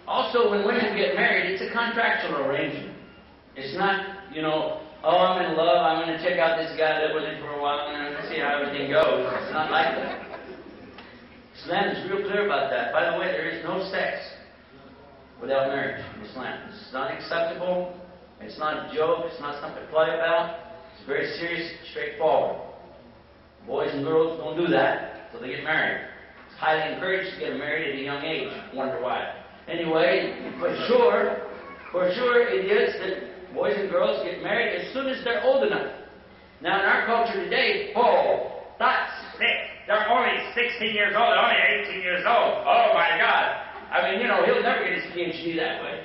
Also, when women get married, it's a contractual arrangement. It's not, oh, I'm in love, I'm going to check out this guy, live with him for a while, and I'm going to see how everything goes. It's not like that. Islam is real clear about that. By the way, there is no sex without marriage in Islam. This is not acceptable. It's not a joke. It's not something to play about. It's very serious, straightforward. Boys and girls don't do that until they get married. It's highly encouraged to get married at a young age. Wonder why. Anyway, for sure it is that boys and girls get married as soon as they're old enough. Now, in our culture today, that's sick. They're only 16 years old, they're only 18 years old. Oh my God. I mean, he'll never get his PhD that way.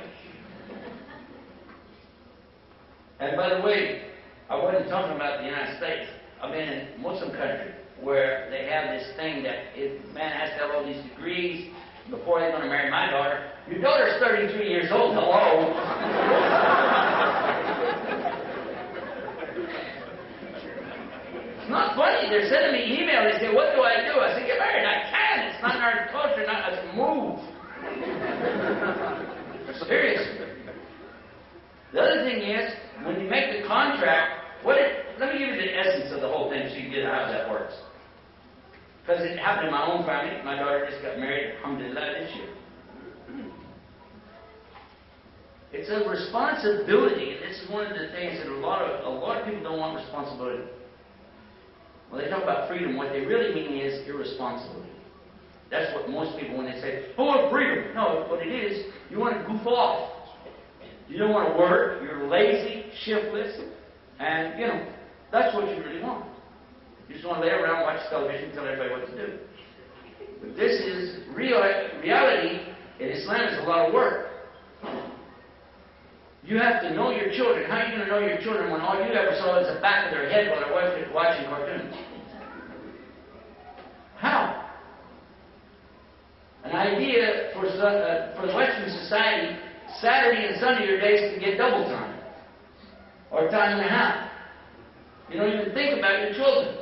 And by the way, I wasn't talking about the United States. I've been in Muslim country where they have this thing that if a man has to have all these degrees before they're going to marry my daughter. Your daughter's 33 years old, hello. It's not funny. They're sending me email. They say, what do I do? I say, get married. I can. It's not in our culture. I said, move. Seriously. The other thing is, when you make the contract, let me give you the essence of the whole thing so you can get how that works. Because it happened in my own family. My daughter just got married, alhamdulillah, this year. It's a responsibility, and this is one of the things that a lot of people don't want responsibility. When they talk about freedom, what they really mean is irresponsibility. That's what most people, when they say, oh, freedom. No, what it is, you want to goof off. You don't want to work. You're lazy, shiftless, and, that's what you really want. You just want to lay around, watch television, and tell everybody what to do. But this is reality in Islam is a lot of work. You have to know your children. How are you going to know your children when all you ever saw is the back of their head while their wife was watching cartoons? How? An idea for the Western society, Saturday and Sunday are days to get double time. Or time and a half. You don't even think about your children.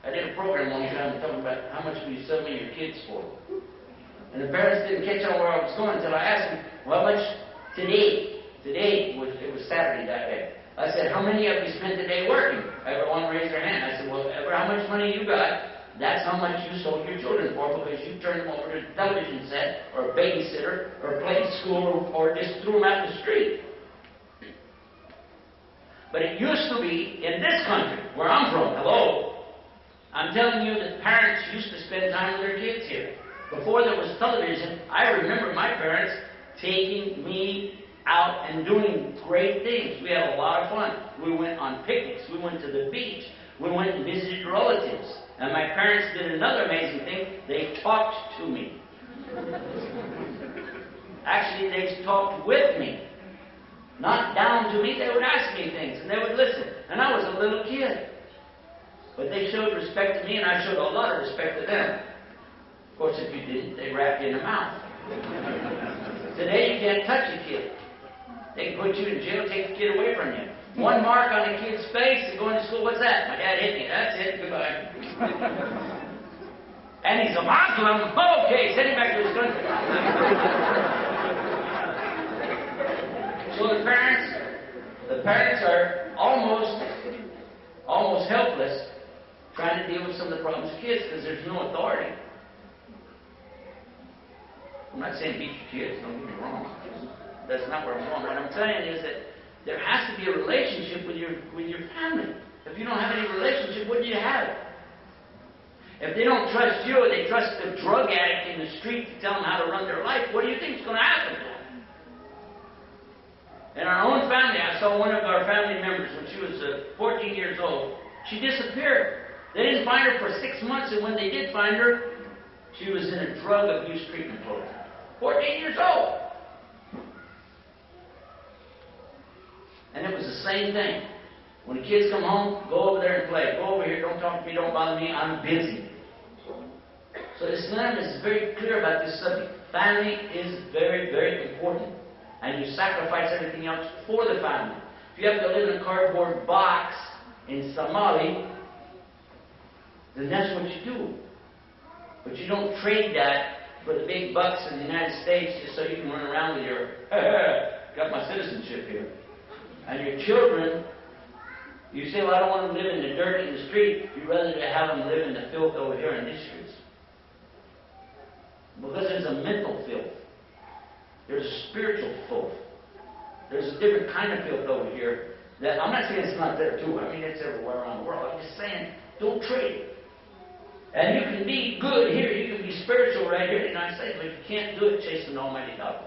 I did a program one time talking about how much will you sell me your kids for. And the parents didn't catch on where I was going until I asked them, well, how much today? Today, it was Saturday that day. I said, how many of you spent the day working? Everyone raised their hand. I said, well, how much money you got, that's how much you sold your children for because you turned them over to a television set or a babysitter or played school or just threw them out in the street. But it used to be in this country, where I'm from, hello, I'm telling you that parents used to spend time with their kids here. Before there was television, I remember my parents taking me out and doing great things. We had a lot of fun. We went on picnics. We went to the beach. We went and visited relatives. And my parents did another amazing thing. They talked to me. Actually, they talked with me. Not down to me. They would ask me things, and they would listen. And I was a little kid. But they showed respect to me, and I showed a lot of respect to them. Of course, if you didn't, they wrapped you in the mouth. Today, you can't touch a kid. They can put you in jail, take the kid away from you. One mark on a kid's face, they're going to school, what's that? My dad hit me. That's it, goodbye. And he's a Muslim. Okay, send him back to his country. So the parents are almost helpless trying to deal with some of the problems of kids because there's no authority. I'm not saying beat your kids, don't get me wrong. That's not where I'm going. What I'm saying is that there has to be a relationship with your family. If you don't have any relationship, what do you have? If they don't trust you, or they trust the drug addict in the street to tell them how to run their life, what do you think is going to happen to them? In our own family, I saw one of our family members when she was 14 years old. She disappeared. They didn't find her for 6 months, and when they did find her, she was in a drug abuse treatment program. 14 years old. And it was the same thing. When the kids come home, go over there and play. Go over here, don't talk to me, don't bother me, I'm busy. So Islam is very clear about this subject. Family is very, very important. And you sacrifice everything else for the family. If you have to live in a cardboard box in Somali, then that's what you do. But you don't trade that for the big bucks in the United States just so you can run around with your, got my citizenship here. And your children, you say, well, I don't want them to live in the dirt in the street. You'd rather have them live in the filth over here in these streets. Because there's a mental filth. There's a spiritual filth. There's a different kind of filth over here. That I'm not saying it's not there too. I mean, it's everywhere around the world. I'm just saying, don't trade it. And you can be good here. You can be spiritual right here in the United States, but you can't do it chasing the almighty God.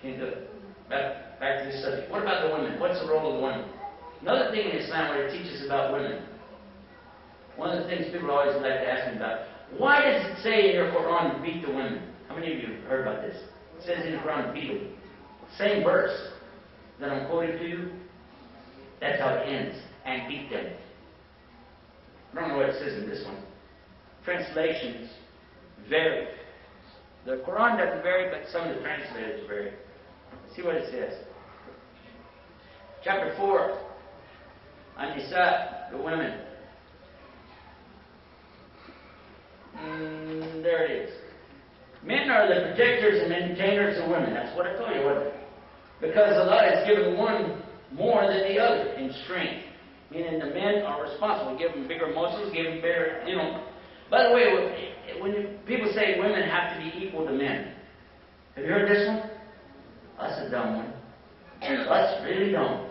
Can't do it. Back to this subject. What about the women? What's the role of the women? Another thing in Islam where it teaches about women. One of the things people always like to ask me about. Why does it say in your Quran to beat the women? How many of you have heard about this? It says in the Quran, beat them. Same verse that I'm quoting to you. That's how it ends. And beat them. I don't know what it says in this one. Translations vary. The Quran doesn't vary, but some of the translators vary. Let's see what it says. Chapter 4. An-Nisa, the women. There it is. Men are the protectors and maintainers of women. That's what I told you, wasn't it? Because Allah has given one more than the other in strength. Meaning the men are responsible. Give them bigger muscles, give them bigger, By the way, when people say women have to be equal to men, have you heard this one? That's a dumb one. That's really dumb.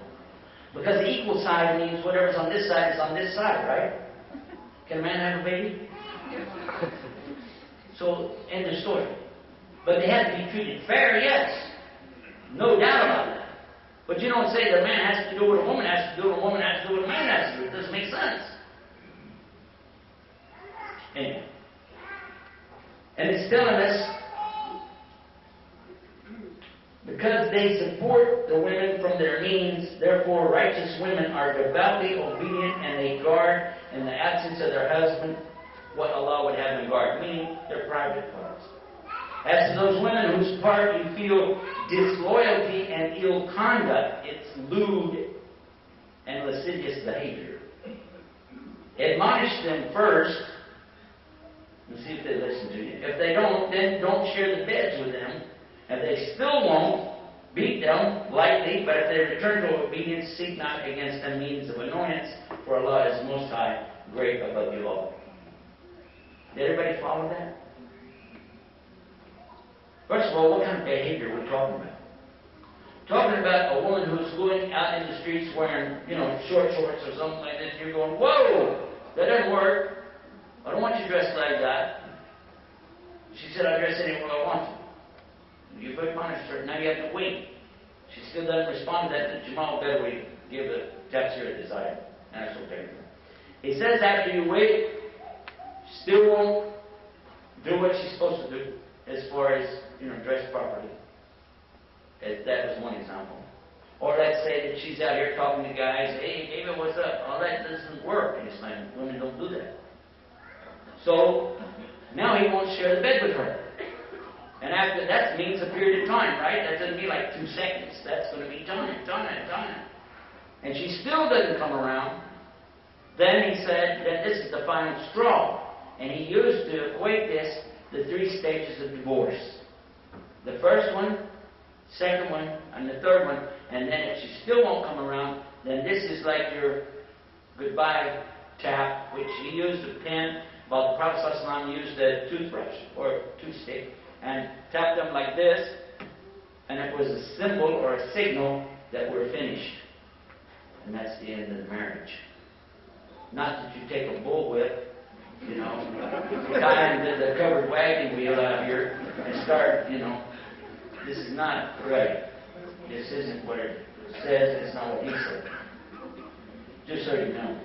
Because the equal side means whatever's on this side is on this side, right? Can a man have a baby? So, end of story. But they have to be treated fair, yes. No doubt about that. But you don't say that a man has to do what a woman has to do, and a woman has to do what a man has to do. It doesn't make sense. Anyway. And it's telling us, because they support the women from their means, therefore righteous women are devoutly obedient and they guard in the absence of their husband what Allah would have them guard, meaning their private parts. As to those women whose part you feel disloyalty and ill conduct, it's lewd and lascivious behavior. Admonish them first and see if they listen to you. If they don't, then don't share the beds with them. If they still won't, beat them lightly, but if they return to obedience, seek not against them means of annoyance, for Allah is most high, great above you all. Did everybody follow that? First of all, what kind of behavior are we talking about? Talking about a woman who's going out in the streets wearing, short shorts or something like this. You're going, whoa, that doesn't work. I don't want you dressed like that. She said, I dress any way I want to. You've admonished her. Now you have to wait. She still doesn't respond to that. The Jamal Bedouin give the tafsir a desire. And that's okay. He says after you wait, she still won't do what she's supposed to do as far as, dress properly. That was one example. Or let's say that she's out here talking to guys, hey, baby, what's up? All that doesn't work in Islam. Women don't do that. So, now he won't share the bed with her. And after that means a period of time, right? That doesn't mean like 2 seconds. That's going to be time. And she still doesn't come around. Then he said that this is the final straw. And he used to equate this, the 3 stages of divorce. The first one, second one, and the third one. And then if she still won't come around, then this is like your goodbye tap, which he used a pen, while the Prophet ﷺ used a toothbrush or toothstick. And tapped them like this, and it was a symbol or a signal that we're finished. And that's the end of the marriage. Not that you take a bullwhip, tie him to the covered wagon wheel out here and start, this is not right. This isn't what it says, it's not what he said. Just so you know.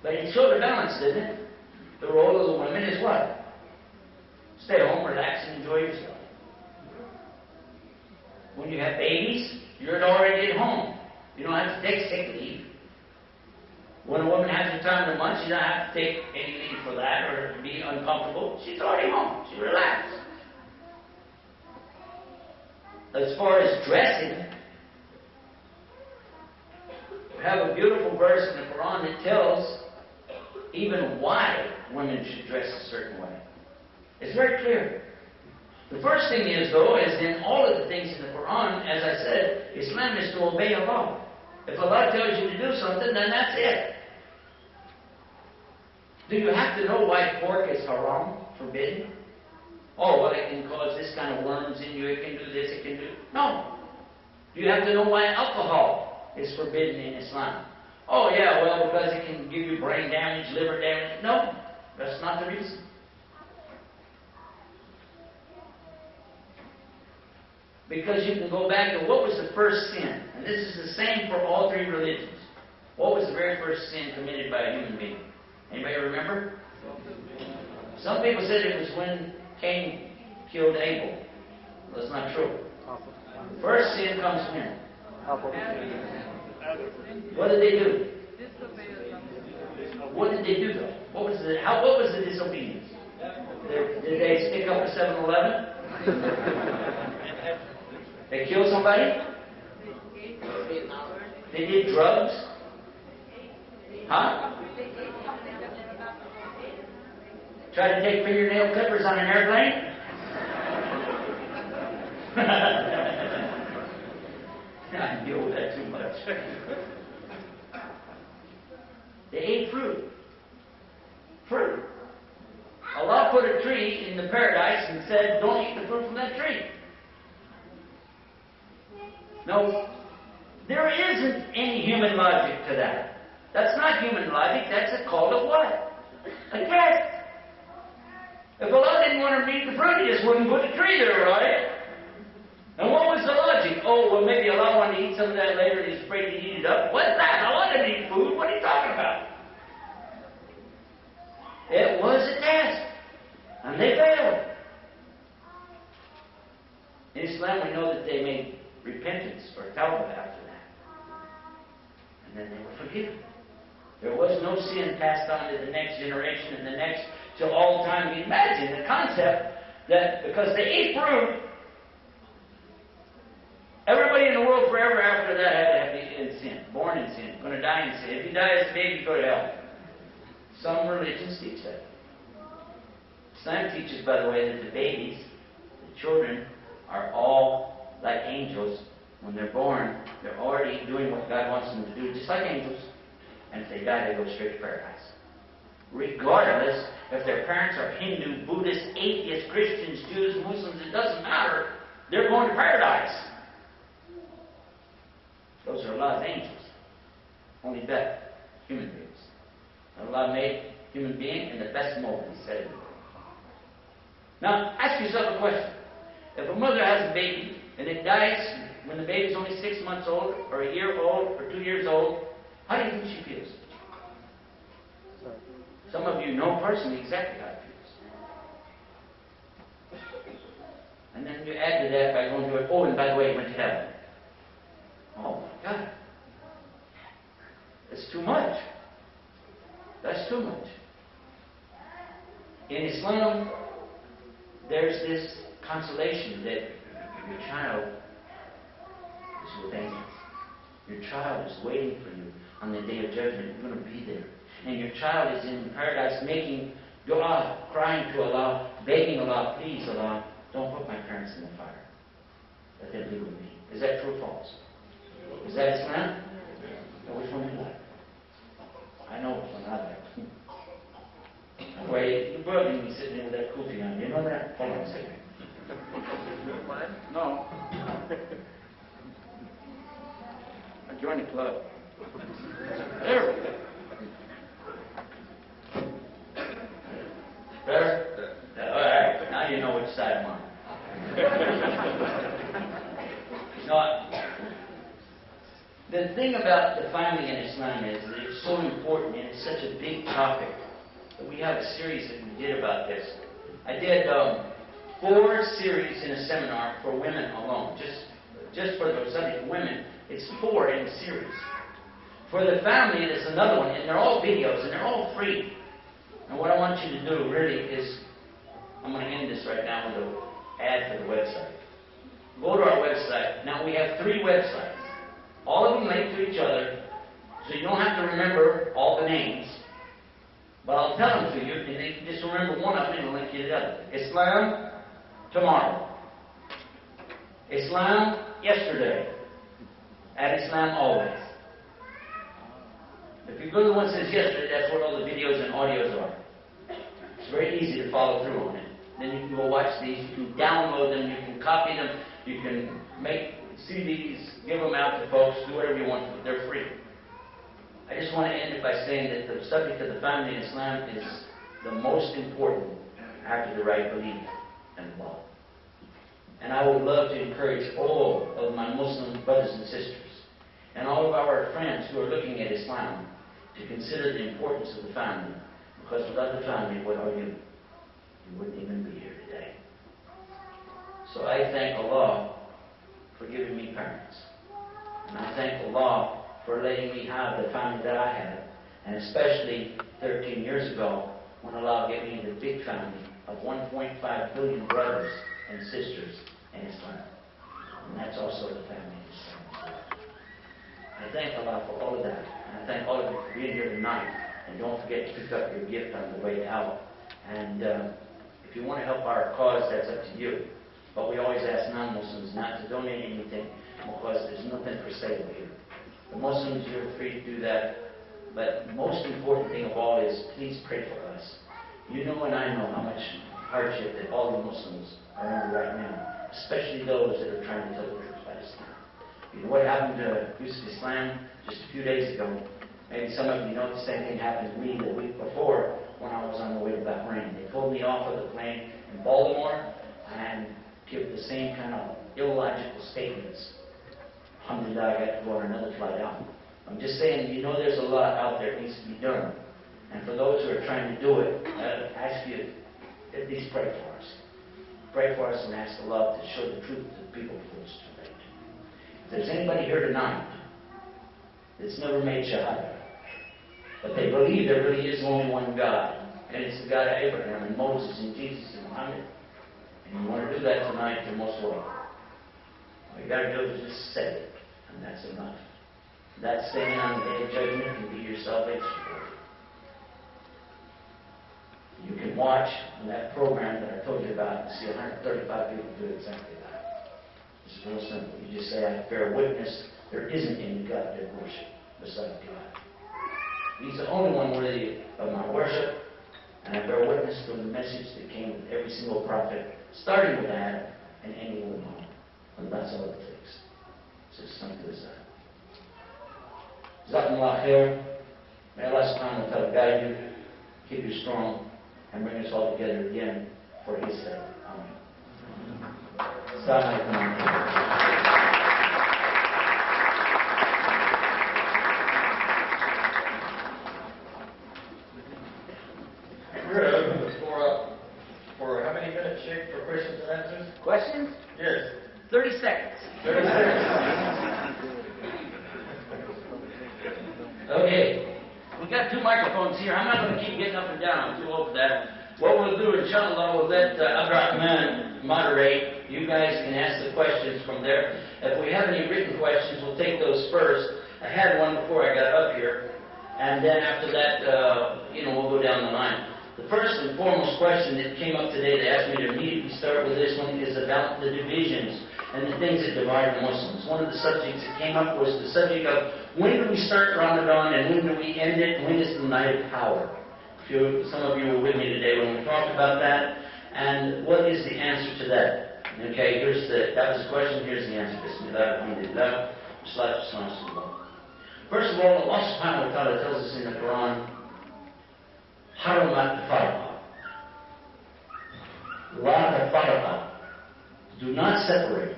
But it showed a balance, didn't it? The role of the women is what? Stay home, relax, and enjoy yourself. When you have babies, you're already at home. You don't have to take sick leave. When a woman has the time of the month, she doesn't have to take any leave for that or be uncomfortable. She's already home. She relaxes. As far as dressing, we have a beautiful verse in the Quran that tells even why women should dress a certain way. It's very clear. The first thing is, though, as in all of the things in the Quran, as I said, Islam is to obey Allah. If Allah tells you to do something, then that's it. Do you have to know why pork is haram, forbidden? Oh, well, it can cause this kind of worms in you, it can do this, it can do... No. Do you have to know why alcohol is forbidden in Islam? Oh, yeah, well, because it can give you brain damage, liver damage. No, that's not the reason. Because you can go back to what was the first sin. And this is the same for all three religions. What was the very first sin committed by a human being? Anybody remember? Some people said it was when Cain killed Abel. Well, that's not true. First sin comes when? What did they do? What did they do though? What was the disobedience? Did they stick up a 7-Eleven? They killed somebody? They did drugs? Huh? Try to take fingernail clippers on an airplane? I deal with that too much. They ate fruit. Fruit. Allah put a tree in the paradise and said, don't eat the fruit from that tree. No, there isn't any human logic to that. That's not human logic, that's a call of what? A test. If Allah didn't want to eat the fruit, He just wouldn't put the tree there, right? And what was the logic? Oh, well, maybe Allah wanted to eat some of that later and He's afraid to eat it up. What's that? Allah didn't eat food. What are you talking about? It was a test. And they failed. In Islam, we know that they made repentance or tawbah after that. And then they were forgiven. There was no sin passed on to the next generation and the next till all time. Imagine the concept that because they ate fruit, everybody in the world forever after that had to have been in sin, born in sin, going to die in sin. If you die as a baby, you go to hell. Some religions teach that. Islam teaches, by the way, that the babies, the children, are all like angels. When they're born, they're already doing what God wants them to do, just like angels. And if they die, they go straight to paradise. Regardless if their parents are Hindu, Buddhist, atheists, Christians, Jews, Muslims, it doesn't matter. They're going to paradise. Those are Allah's angels. Only better. Human beings. Allah made human being in the best mold, He said. Now, ask yourself a question. If a mother has a baby and it dies when the baby's only 6 months old, or a year old, or 2 years old, how do you think she feels? Some of you know personally exactly how it feels. And then you add to that by going to it, oh, and by the way, it went to heaven. Oh my God. It's too much. That's too much. In Islam, there's this consolation that your child is with angels. Your child is waiting for you on the day of judgment. You're going to be there. And your child is in paradise making dua, crying to Allah, begging Allah, please Allah, don't put my parents in the fire. Let them be with me. Is that true or false? Is that Islam? Or which one do you like? I know which one I like. Anyway, your brother be sitting there with that kufi on. You know that? Hold on a second. No. I joined the club. There we go. Better? All right. Now you know which side I'm on. No, the thing about the family in Islam is that it's so important and it's such a big topic that we have a series that we did about this. I did 4 series in a seminar for women alone, just for the subject of women. It's 4 in the series. For the family, there's another one, and they're all videos, and they're all free. And what I want you to do really is, I'm going to end this right now with an ad for the website. Go to our website. Now we have 3 websites. All of them link to each other, so you don't have to remember all the names. But I'll tell them to you, and you can just remember one of them and link you to the other. Islam, tomorrow. Islam, yesterday. And Islam, always. If you go to the one that says yesterday, that's what all the videos and audios are. It's very easy to follow through on it. Then you can go watch these, you can download them, you can copy them, you can make CDs, give them out to folks, do whatever you want, they're free. I just want to end it by saying that the subject of the family in Islam is the most important after the right belief and law. And I would love to encourage all of my Muslim brothers and sisters and all of our friends who are looking at Islam to consider the importance of the family, because without the family, what are you? You wouldn't even be here today. So I thank Allah for giving me parents. And I thank Allah for letting me have the family that I have. And especially 13 years ago, when Allah gave me the big family of 1.5 billion brothers and sisters in Islam. And that's also the family in Islam. I thank Allah for all of that. And I thank all of you for being here tonight. And don't forget to pick up your gift on the way out. And if you want to help our cause, that's up to you. But we always ask non-Muslims not to donate anything, because there's nothing for sale here. The Muslims, you're free to do that. But the most important thing of all is, please pray for us. You know and I know how much hardship that all the Muslims are under right now, especially those that are trying to tell the truth about Islam. You know what happened to Yusuf Estes just a few days ago? Maybe some of you know the same thing happened to me the week before when I was on the way to Bahrain. They pulled me off of the plane in Baltimore and give the same kind of illogical statements. Alhamdulillah, I got to go on another flight out. I'm just saying, you know there's a lot out there that needs to be done. And for those who are trying to do it, I ask you, at least pray for us. Pray for us and ask Allah to show the truth to the people before it's too late. If there's anybody here tonight that's never made Shahada, but they believe there really is only one God, and it's the God of Abraham and Moses and Jesus and Muhammad, and you want to do that tonight, you're most welcome. All you got to do is just say it, and that's enough. That saying on the day of judgment can be your salvation. You can watch on that program that I told you about and see 135 people do exactly that. It's real simple. You just say, I bear witness there isn't any God to worship beside God. He's the only one worthy of my worship, and I bear witness to the message that came with every single prophet, starting with Adam and ending with Muhammad. And that's all it takes. It's as simple as that. Jazakumullah khair. May Allah subhanahu wa ta'ala guide you, keep you strong, and bring us all together again for His sake. Amen. Assalamu alaikum. We're going to open the floor up for how many minutes, Sheikh, for questions and answers? Questions? Yes. 30 seconds. 30 seconds. Okay. We got 2 microphones here. I'm not going to keep getting up and down. I'm too old for that. What we'll do, inshallah, we'll let Abdurrahman moderate. You guys can ask the questions from there. If we have any written questions, we'll take those first. I had one before I got up here. And then after that, we'll go down the line. The first and foremost question that came up today, they asked me to immediately start with this one, is about the divisions and the things that divide the Muslims. One of the subjects that came up was the subject of when do we start Ramadan and when do we end it? When is the night of power? Some of you were with me today when we talked about that. And what is the answer to that? Okay, that was the question. Here's the answer. Bismillah, alhamdulillah, salatu wassalamu. First of all, Allah subhanahu wa ta'ala tells us in the Quran, Haramat tafarqa. La tafarqa. Do not separate.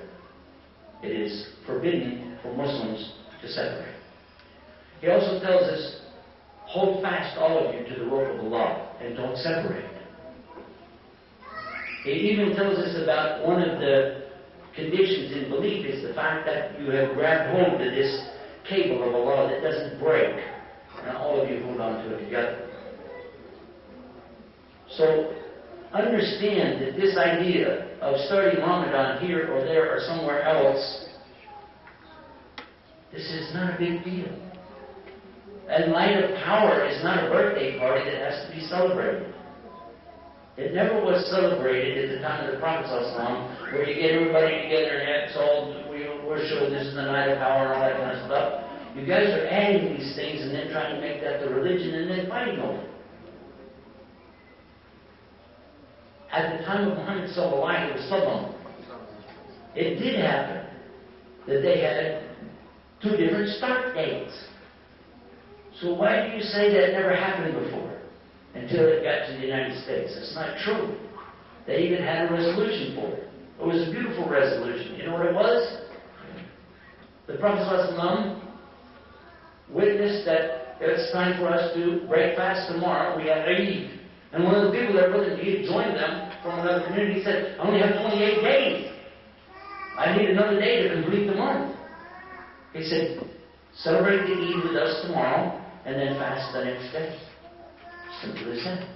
It is forbidden for Muslims to separate. He also tells us, hold fast, all of you, to the rope of Allah and don't separate. He even tells us about one of the conditions in belief is the fact that you have grabbed hold of this cable of Allah that doesn't break, and all of you hold on to it together. So understand that this idea of starting Ramadan here or there or somewhere else, this is not a big deal. And light of power is not a birthday party that has to be celebrated. It never was celebrated at the time of the Prophet ﷺ, where you get everybody together and it's all, we're sure this is the night of power and all that kind of stuff. You guys are adding these things and then trying to make that the religion and then fighting over it. At the time of Muhammad sallallahu alaihi wasallam, it did happen that they had two different start dates. So why do you say that never happened before until it got to the United States? That's not true. They even had a resolution for it. It was a beautiful resolution. You know what it was? The Prophet ﷺ witnessed that it's time for us to break fast tomorrow. We have Eid. And one of the people that he had joined them from another community said, I only have 28 days. I need another day to complete the month. He said, celebrate the Eid with us tomorrow and then fast the next day. Simple as that.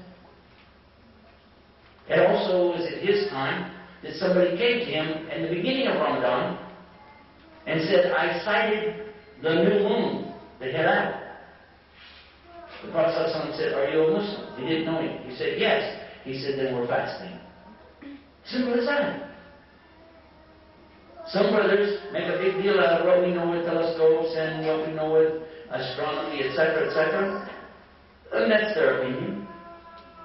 It also was at his time that somebody came to him in the beginning of Ramadan and said, I sighted the new moon, the Hilal. The Prophet ﷺ said, are you a Muslim? He didn't know him. He said, yes. He said, then we're fasting. Simple as that. Some brothers make a big deal out of what we know with telescopes and what we know with astronomy, etc., etc. And that's their opinion.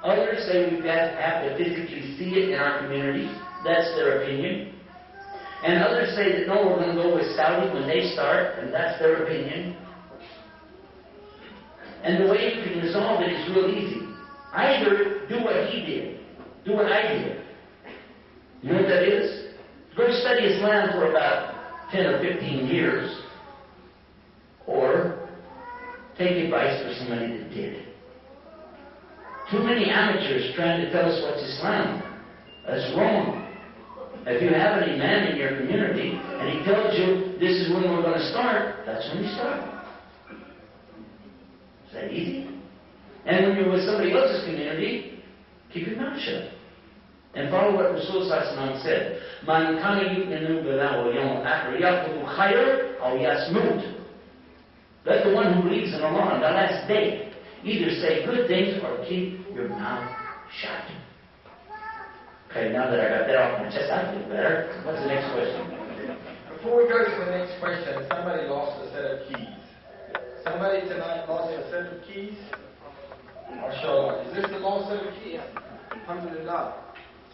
Others say we've got to have to physically see it in our communities. That's their opinion. And others say that no, we're going to go with Saudi when they start, and that's their opinion. And the way you can resolve it is real easy. Either do what he did, do what I did. You know what that is? Go study Islam for about 10 or 15 years, or take advice from somebody that did it. Too many amateurs trying to tell us what's Islam. That's wrong. If you have an imam in your community and he tells you this is when we're going to start, that's when you start. Is that easy? And when you're with somebody else's community, keep your mouth shut. And follow what Rasul said. Man kana yu'minu billahi wal yawmil akhir yaqulu khayr aw yasmut. Let the one who believes in Allah on the last day either say good things or keep your mouth shut. Okay, now that I got that off my chest, I feel better. What's the next question? Before we go to the next question, somebody lost a set of keys. Somebody tonight lost a set of keys? MashaAllah. Is this the lost set of keys? Alhamdulillah.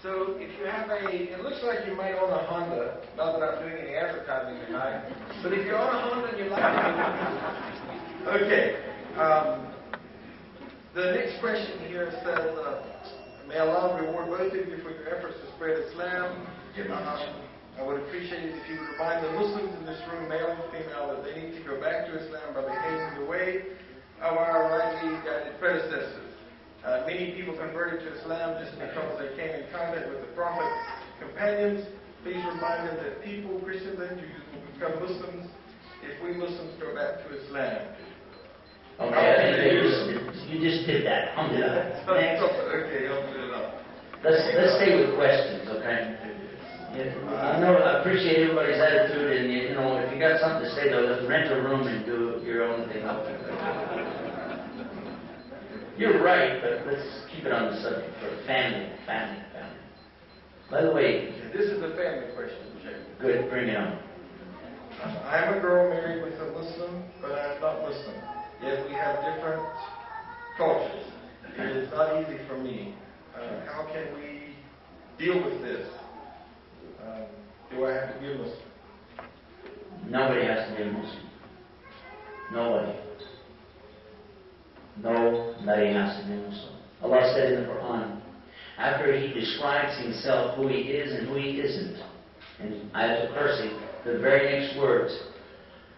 So if you have it looks like you might own a Honda, not that I'm doing any advertising tonight, but if you own a Honda and you like it. Okay. The next question here says, may Allah reward both of you for your efforts to spread Islam. I would appreciate it if you would remind the Muslims in this room, male and female, that they need to go back to Islam by behaving the way of our rightly guided predecessors. Many people converted to Islam just because they came in contact with the Prophet's companions. Please remind them that people, Christians and Jews, will become Muslims if we Muslims go back to Islam. Okay, you just did that. Alhamdulillah. Next. Okay, alhamdulillah. Let's stay with questions, okay? I know, I appreciate everybody's attitude, and you know, if you got something to say, though, let's rent a room and do your own thing. You're right, but let's keep it on the subject for family. By the way, This is a family question, Sheikh. good, bring it on. I'm a girl married with a Muslim, but I'm not Muslim. Yet we have different cultures. It is not easy for me. How can we deal with this? Do I have to be a Muslim? Nobody has to be a Muslim. Nobody. Nobody has to be a Muslim. Allah said in the Quran, after He describes Himself, who He is and who He isn't, in Ayatul Kursi, the very next words,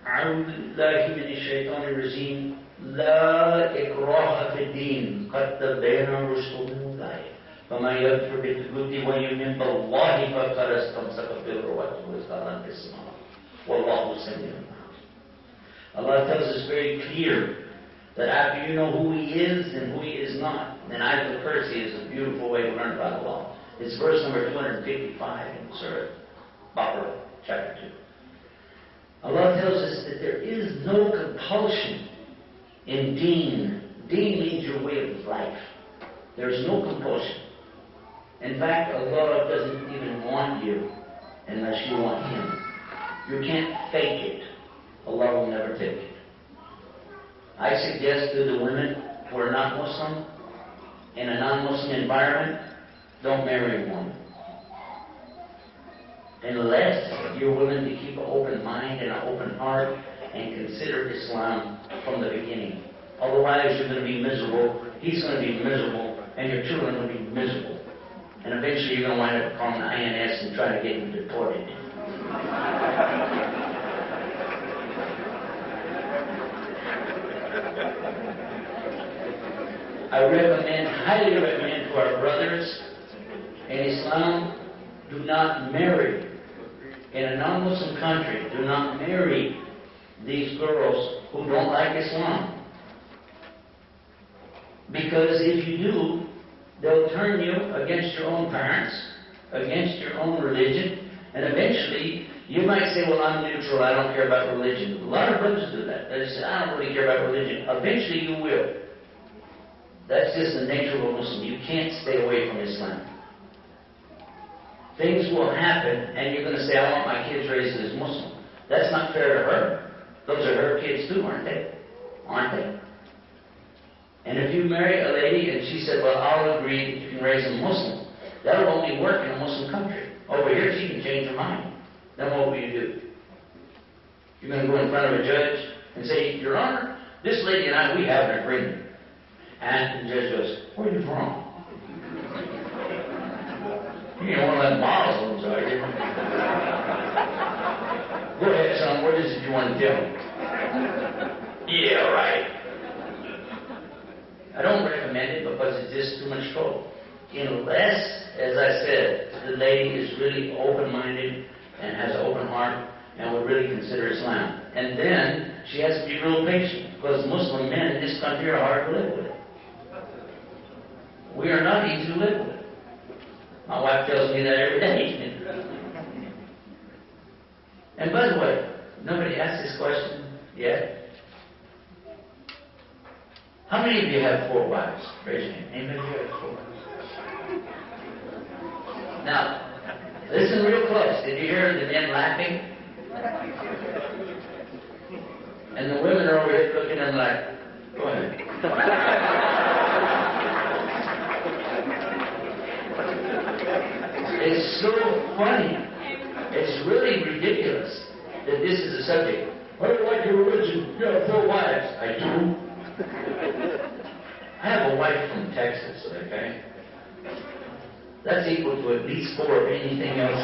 أعوذ بالله من الشيطان الرجيم لا إكراه في الدين قد تبين الرشد من الغي فمن يكفر بالطاغوت ويؤمن بالله فقد استمسك بالعروة الوثقى لا انفصام والله سميع عليم. Allah tells us very clear that after you know who He is and who He is not, then Ayatul Kursi is a beautiful way to learn about Allah. It's verse number 255 in Surah Baqarah, chapter 2. Allah tells us that there is no compulsion in deen. Deen means your way of life. There's no compulsion. In fact, Allah doesn't even want you unless you want Him. You can't fake it. Allah will never take it. I suggest to the women who are not Muslim, in a non-Muslim environment, don't marry one. Unless you're willing to keep an open mind and an open heart and consider Islam from the beginning. Otherwise, you're going to be miserable, he's going to be miserable, and your children will be miserable. And eventually you're going to wind up calling the INS and trying to get them deported. Highly recommend to our brothers in Islam, do not marry. In a non-Muslim country, do not marry these girls who don't like Islam. Because if you do, they'll turn you against your own parents, against your own religion, and eventually you might say, well, I'm neutral, I don't care about religion. A lot of brothers do that. They say, I don't really care about religion. Eventually you will. That's just the nature of a Muslim. You can't stay away from Islam. Things will happen, and you're going to say, I want my kids raised as Muslim. That's not fair to her. Those are her kids too, aren't they? Aren't they? And if you marry a lady and she said, well, I'll agree that you can raise them Muslim, that'll only work in a Muslim country. Over here, she can change her mind. Then what will you do? You're going to go in front of a judge and say, Your Honor, this lady and I, we have an agreement. And the judge goes, where are you from? You don't want to let Muslims, are you? Go ahead, son, what is it you want to tell me? Yeah, right. I don't recommend it because it's just too much trouble. Unless, as I said, the lady is really open-minded and has an open heart and would really consider Islam. And then she has to be real patient because Muslim men in this country are hard to live with. We are not easy to live with. My wife tells me that every day. And by the way, nobody asked this question yet. How many of you have 4 wives? Raise your hand. Anybody here have 4 wives? Now, listen real close. Did you hear the men laughing? And the women are over here looking at them like, go ahead. It's so funny. It's really ridiculous that this is a subject. I don't like your religion. You have 4 wives. I do. I have a wife from Texas, okay? That's equal to at least 4 of anything else.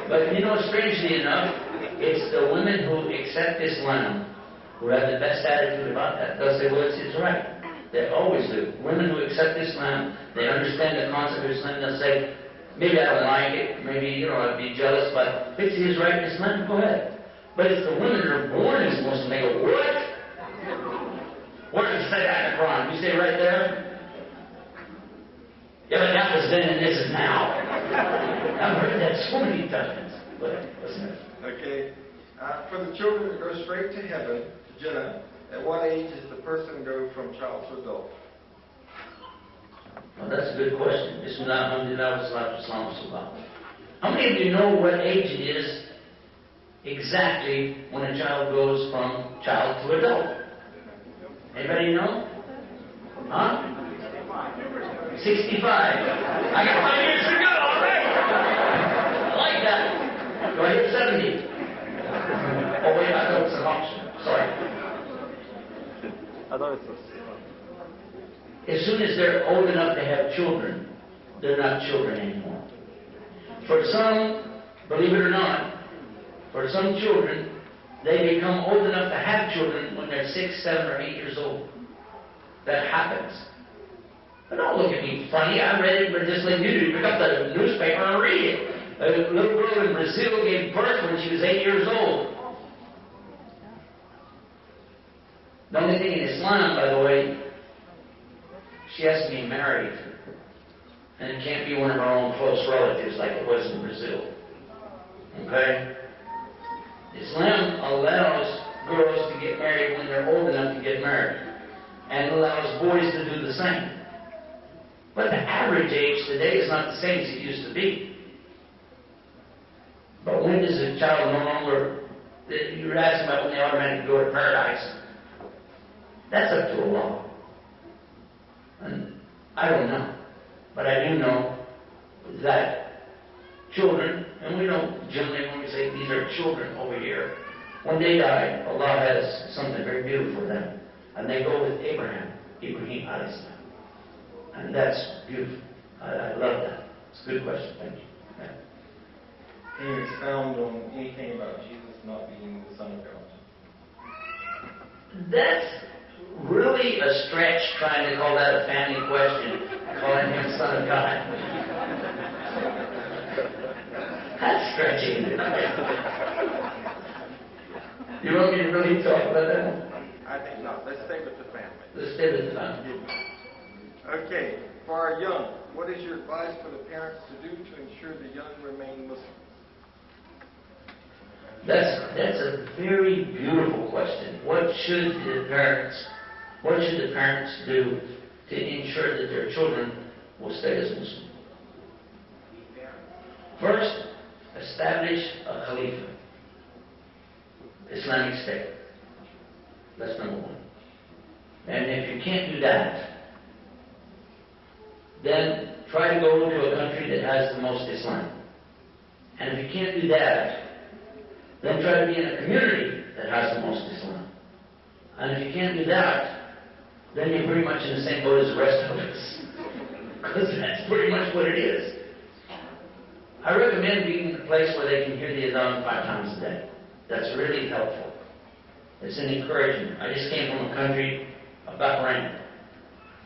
But you know, strangely enough, it's the women who accept Islam who have the best attitude about that. They'll say, well, it's right. They always do. Women who accept Islam, they understand the concept of Islam, they'll say, maybe I don't like it, maybe, I'd be jealous, but if it's right in Islam, go ahead. But it's the women that are born as Muslim, they go, what? Where does it say that in the Quran? You say right there? Yeah, but that was then and this is now. I've heard that so many times. But listen. Okay. For the children that go straight to heaven, to Jannah, at what age does the person go from child to adult? Well, that's a good question. Bismillah, alhamdulillah, wassalatu wassalamu. How many of you know what age it is exactly when a child goes from child to adult? Anybody know? Huh? 65. I got 5 years to go, all right. I like that. Do I hit 70? Oh, wait, I thought it was an option. Sorry. As soon as they're old enough to have children, they're not children anymore. For some, believe it or not, for some children, they become old enough to have children when they're 6, 7, or 8 years old. That happens. But don't look at me funny. I read it, but just like you do. Pick up the newspaper and read it. A little girl in Brazil gave birth when she was 8 years old. The only thing in Islam, by the way, she has to be married. And it can't be one of her own close relatives like it was in Brazil. Okay? Islam allows girls to get married when they're old enough to get married, and allows boys to do the same. But the average age today is not the same as it used to be. But when does a child no longer, you're asking about when they automatically go to paradise. That's up to Allah. And I don't know. But I do know that children, and we know generally when we say these are children over here, when they die, Allah has something very beautiful for them. And they go with Ibrahim alayhi salam. And that's beautiful. I love that. It's a good question. Thank you. Yeah. Can you expound on anything about Jesus not being the Son of God? That's really a stretch trying to call that a family question, calling him Son of God. That's stretching. You want me to really talk about that one? I think not. Let's stay with the family. Let's stay with the family. Okay, for our young, what is your advice for the parents to do to ensure the young remain Muslim? That's a very beautiful question. What should the parents do to ensure that their children will stay as Muslim? First, establish a Khalifa, Islamic State. That's number one. And if you can't do that, then try to go to a country that has the most Islam. And if you can't do that, then try to be in a community that has the most Islam. And if you can't do that, then you're pretty much in the same boat as the rest of us. Because that's pretty much what it is. I recommend being in a place where they can hear the Adhan 5 times a day. That's really helpful. It's an encouragement. I just came from a country of Bahrain.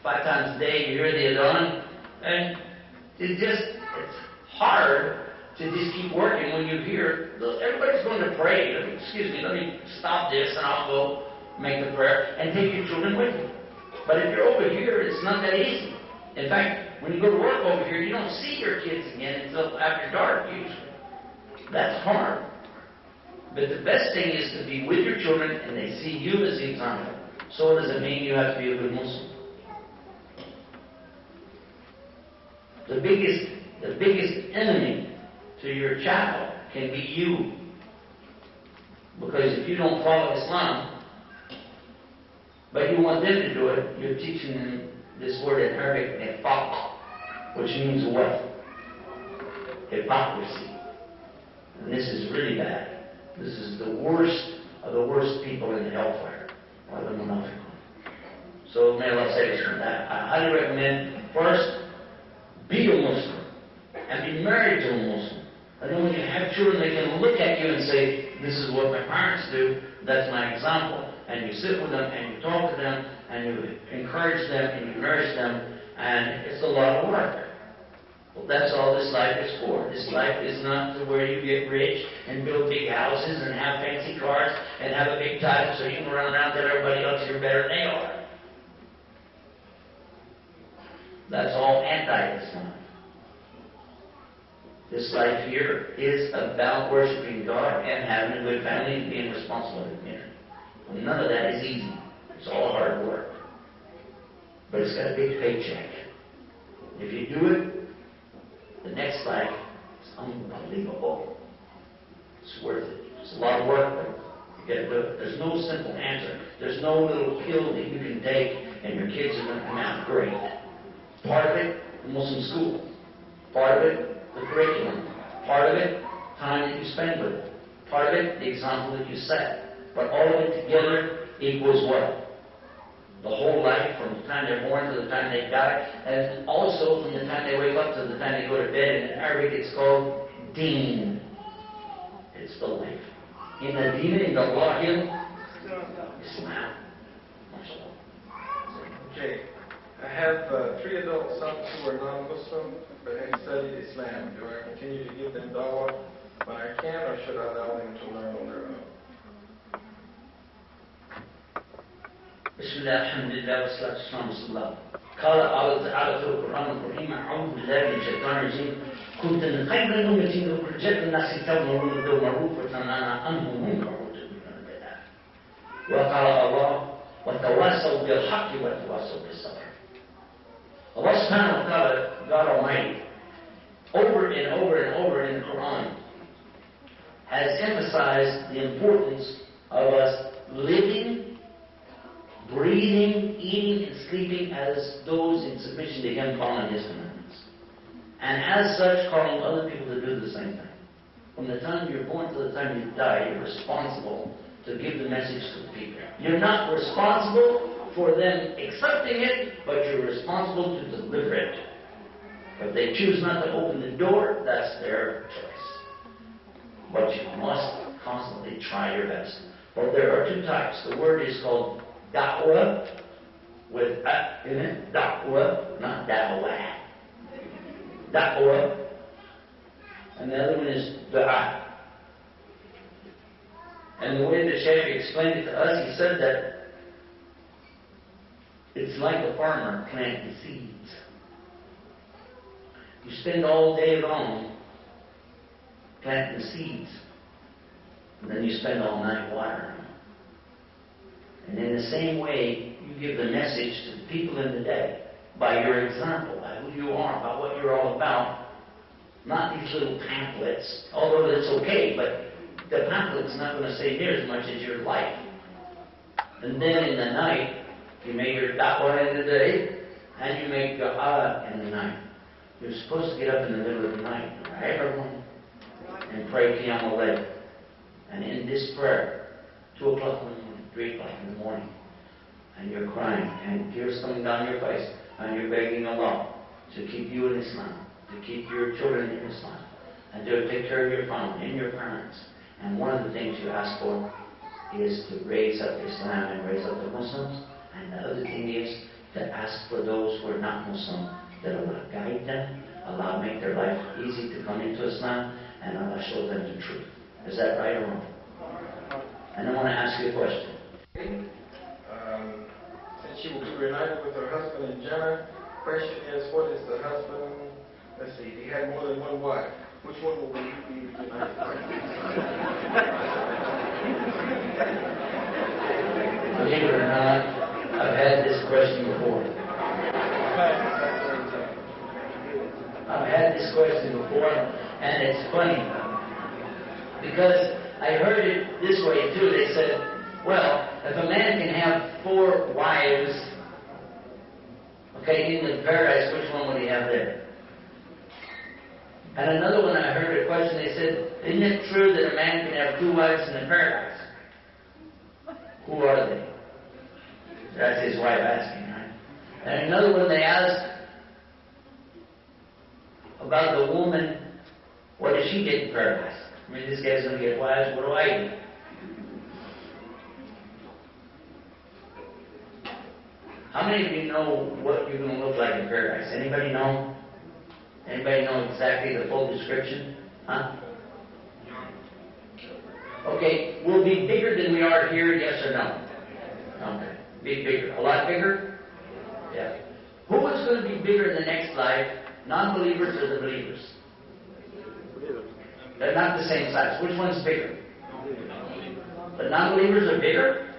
5 times a day you hear the Adhan, and it's hard to just keep working when you hear, everybody's going to pray. Let me stop this and I'll go make the prayer and take your children with you. But if you're over here, it's not that easy. In fact, when you go to work over here, you don't see your kids again until after dark usually. That's hard. But the best thing is to be with your children and they see you as the example. So does it mean you have to be a good Muslim? The biggest enemy to your child can be you. Because if you don't follow Islam, but you want them to do it, you're teaching them this word in Arabic, nifaq, which means what? Hypocrisy. And this is really bad. This is the worst of the worst people in the hellfire, or the munafiqun. So may Allah save us from that. I highly recommend, first, be a Muslim and be married to a Muslim. And then when you have children, they can look at you and say, this is what my parents do, that's my example. And you sit with them and you talk to them and you encourage them and you nourish them, and it's a lot of work. Well, that's all this life is for. This life is not to where you get rich and build big houses and have fancy cars and have a big title so you can run around and tell everybody else you're better than they are. That's all anti-Islam. This life here is about worshiping God and having a good family and being responsible in the community. Well, none of that is easy. It's all hard work. But it's got a big paycheck. If you do it, the next life is unbelievable. It's worth it. It's a lot of work, but you got to do it. There's no simple answer. There's no little pill that you can take and your kids are going to come out great. Part of it, the Muslim school. Part of it, the curriculum. Part of it, time that you spend with it. Part of it, the example that you set. But all of it together equals what? The whole life, from the time they're born to the time they die, and also from the time they wake up to the time they go to bed. In Arabic, it's called deen. It's the life. In the deen, in the Wahid, Islam. Okay. I have 3 adult sons who are non-Muslim but have studied Islam. Do I continue to give them dawah when I can, or should I allow them to learn on their own? بسم الله الحمد لله والصلاة والسلام على رسول الله. قال الله تعالى في القرآن الكريم: أعوذ بالله من الشيطان الرجيم. كنت خير الأمة أخرجت للناس تأمرون بالمعروف وتنهون عن المنكر وتؤمنون بالله. وقال الله وتواصوا بالحق وتواصوا بالصبر. Allah subhanahu wa ta'ala, God Almighty, over and over and over in the Quran, has emphasized the importance of us living, breathing, eating, and sleeping as those in submission to Him, following His commandments. And as such, calling other people to do the same thing. From the time you're born to the time you die, you're responsible to give the message to the people. You're not responsible for them accepting it, but you're responsible to deliver it. If they choose not to open the door, that's their choice. But you must constantly try your best. Well, there are two types. The word is called da'wah, with in it. Da'wah, not da'wah. Da'wah. And the other one is du'a. And the way the Shaykh explained it to us, he said that it's like a farmer planting seeds. You spend all day long planting seeds, and then you spend all night watering them. And in the same way, you give the message to the people in the day by your example, by who you are, by what you're all about. Not these little pamphlets, although that's okay, but the pamphlet's not going to say near as much as your life. And then in the night, you make your da'wah in the day, and you make du'a in the night. You're supposed to get up in the middle of the night, right, everyone? And pray Qiyam al-Layl. And in this prayer, 2 o'clock in the morning, 3 o'clock in the morning, and you're crying, and tears coming down your face, and you're begging Allah to keep you in Islam, to keep your children in Islam, and to take care of your family and your parents. And one of the things you ask for is to raise up Islam and raise up the Muslims. And the other thing is to ask for those who are not Muslim, that Allah guide them, Allah make their life easy to come into Islam, and Allah show them the truth. Is that right or wrong? And I want to ask you a question. Since she will be reunited with her husband in Jannah, question is, what is the husband, let's see, he had more than one wife. Which one will he be reunited with? Believe it or not, I've had this question before. I've had this question before, and it's funny. Because I heard it this way too. They said, well, if a man can have 4 wives, okay, in the paradise, which one would he have there? And another one, I heard a question, they said, isn't it true that a man can have 2 wives in the paradise? Who are they? That's his wife asking, right? And another one they asked about the woman, what does she get in paradise? I mean, this guy's going to get wives, what do I get? How many of you know what you're going to look like in paradise? Anybody know? Anybody know exactly the full description? Huh? Okay, we'll be bigger than we are here, yes or no? Okay. Be bigger. A lot bigger? Yeah. Who is going to be bigger in the next life? Non-believers or the believers? They're not the same size. Which one's bigger? The non-believers are bigger?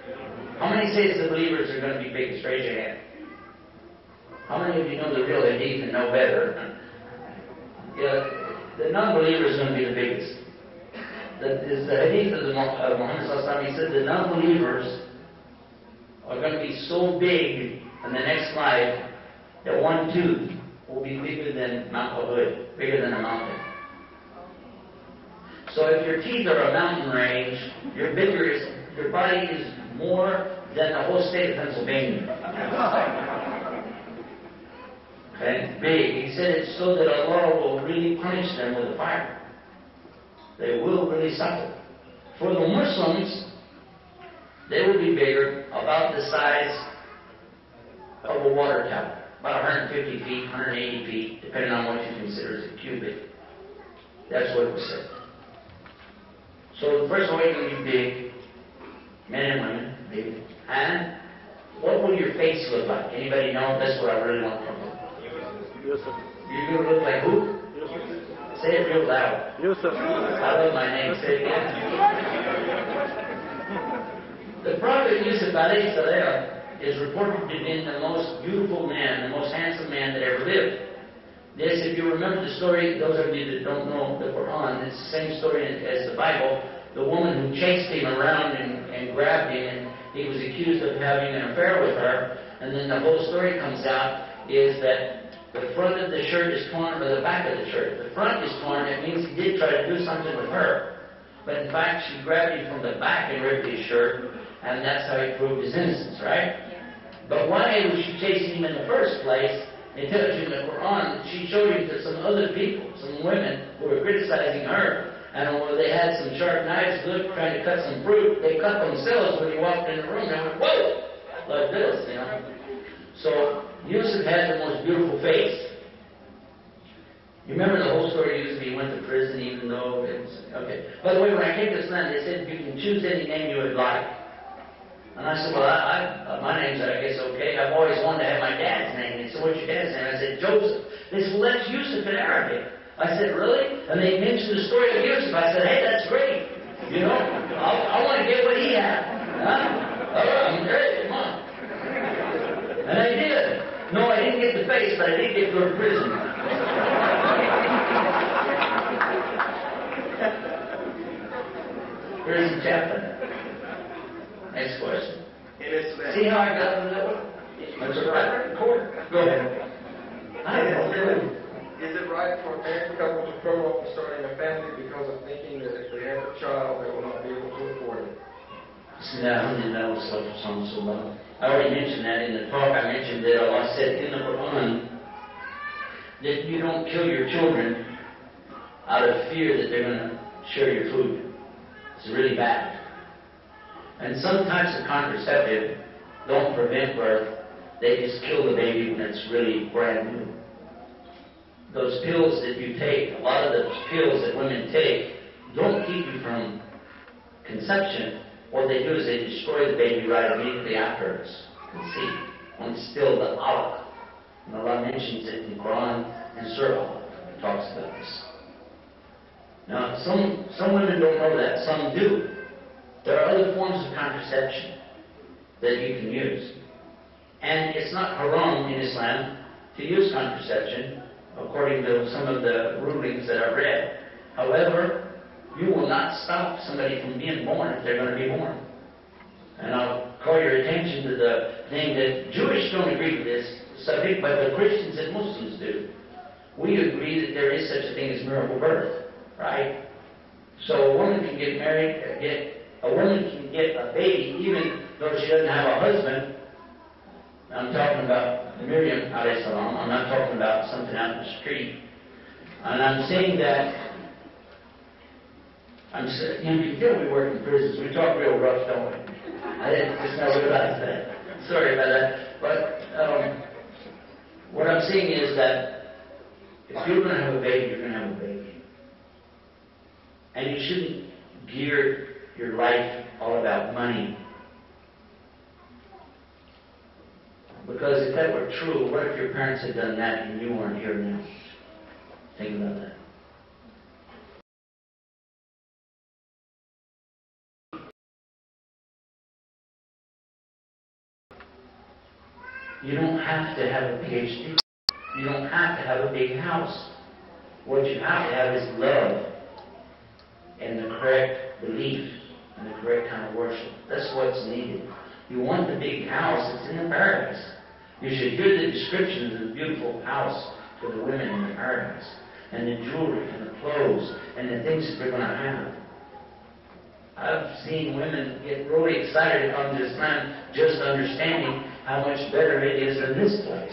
How many say the believers are going to be big? Raise your hand. How many of you know the real hadith and know better? Yeah, the non-believer is going to be the biggest. The hadith of Muhammad Sallallahu Alaihi Wasallam, he said the non-believers are going to be so big in the next life that one tooth will be bigger than Mount Uhud, bigger than a mountain. So if your teeth are a mountain range, your body is more than the whole state of Pennsylvania. Okay, big. He said it's so that Allah will really punish them with a fire. They will really suffer. For the Muslims, they will be bigger, about the size of a water tower. About 150 feet, 180 feet, depending on what you consider as a cubit. That's what it was said. So first of all, you're going to be big, men and women, big. And what will your face look like? Anybody know? That's what I really want to know. Yusuf. You're going to look like who? Yusuf. it real loud. Yusuf. I love my name. Say it again. The prophet Yusuf is reported to have been the most beautiful man, the most handsome man that ever lived. This, if you remember the story, those of you that don't know the Quran, it's the same story as the Bible. The woman who chased him around and grabbed him, and he was accused of having an affair with her. And then the whole story comes out is that the front of the shirt is torn, or the back of the shirt. The front is torn. It means he did try to do something with her. But in fact, she grabbed him from the back and ripped his shirt, and that's how he proved his innocence, right? But why was she chasing him in the first place? It tells you in the Quran that she showed him to some other people, some women who were criticizing her. And when they had some sharp knives trying to cut some fruit, they cut themselves when he walked in the room. They went, whoa! Like this, you know. So Yusuf had the most beautiful face. You remember the whole story of Yusuf? He went to prison even though it was... Okay. By the way, when I came to Islam, they said you can choose any name you would like. And I said, well, my name's, I guess, okay. I've always wanted to have my dad's name. They said, what's your dad's name? I said, Joseph. They said, well, that's Yusuf in Arabic. I said, really? And they mentioned the story of Yusuf. I said, hey, that's great. You know, I want to get what he had. Huh? All right, I'm great. Come on. And I did. No, I didn't get the face, but I did get to go to prison. Prison chaplain. Next question. See how I got to that one? That's right. Record. Go ahead. I don't know. Is it right for a married couple to grow up and starting a family because of thinking that if they have a child, they will not be able to afford it? I already mentioned that in the talk. I mentioned that Allah said in the Quran that you don't kill your children out of fear that they're going to share your food. It's really bad. And some types of contraceptive don't prevent birth. They just kill the baby when it's really brand new. Those pills that you take, a lot of the pills that women take, don't keep you from conception. What they do is they destroy the baby right immediately after it's conceived. When it's still the alaq. And Allah mentions it in the Quran and Surah. It talks about this. Now, some women don't know that. Some do. There are other forms of contraception that you can use. And it's not haram in Islam to use contraception, according to some of the rulings that I've read. However, you will not stop somebody from being born if they're going to be born. And I'll call your attention to the thing that Jewish don't agree with this subject, but the Christians and Muslims do. We agree that there is such a thing as miracle birth, right? So a woman can get married, a woman can get a baby even though she doesn't have a husband. I'm talking about Miriam alayhi salam. I'm not talking about something out in the street. And I'm saying that, you can tell we work in prisons. We talk real rough, don't we? I didn't just not realize that. Sorry about that. But what I'm saying is that if you're going to have a baby, you're going to have a baby. And you shouldn't gear your life all about money. Because if that were true, what if your parents had done that and you weren't here now? Think about that. You don't have to have a PhD. You don't have to have a big house. What you have to have is love and the correct belief and the correct kind of worship. That's what's needed. You want the big house, it's in the paradise. You should hear the descriptions of the beautiful house for the women in the paradise, and the jewelry and the clothes and the things that they're going to have. I've seen women get really excited to come to Islam just understanding how much better it is than this place.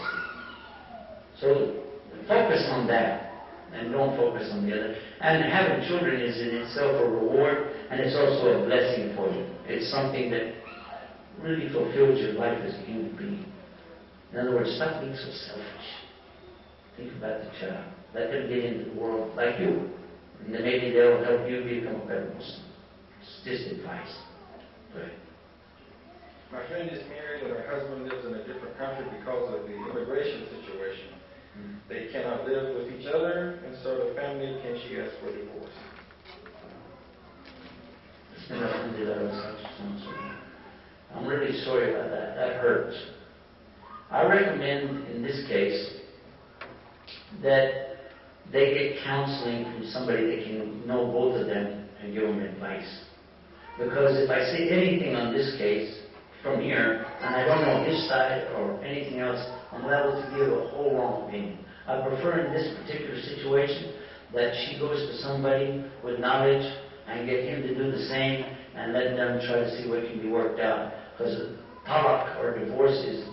So focus on that and don't focus on the other. And having children is in itself a reward, and it's also a blessing for you. It's something that really fulfills your life as a human being. In other words, stop being so selfish. Think about the child. Let them get into the world like you. And then maybe they'll help you become a better Muslim. It's just advice. Right. My friend is married and her husband lives in a different country because of the immigration situation. They cannot live with each other, and so the family, she has ask for a divorce. It's been $100. I'm really sorry about that. That hurts. I recommend, in this case, that they get counseling from somebody that can know both of them and give them advice. Because if I say anything on this case from here, and I don't know his side or anything else, I'm liable to give a whole wrong opinion. I prefer in this particular situation that she goes to somebody with knowledge and get him to do the same and let them try to see what can be worked out. Because talaq or divorce is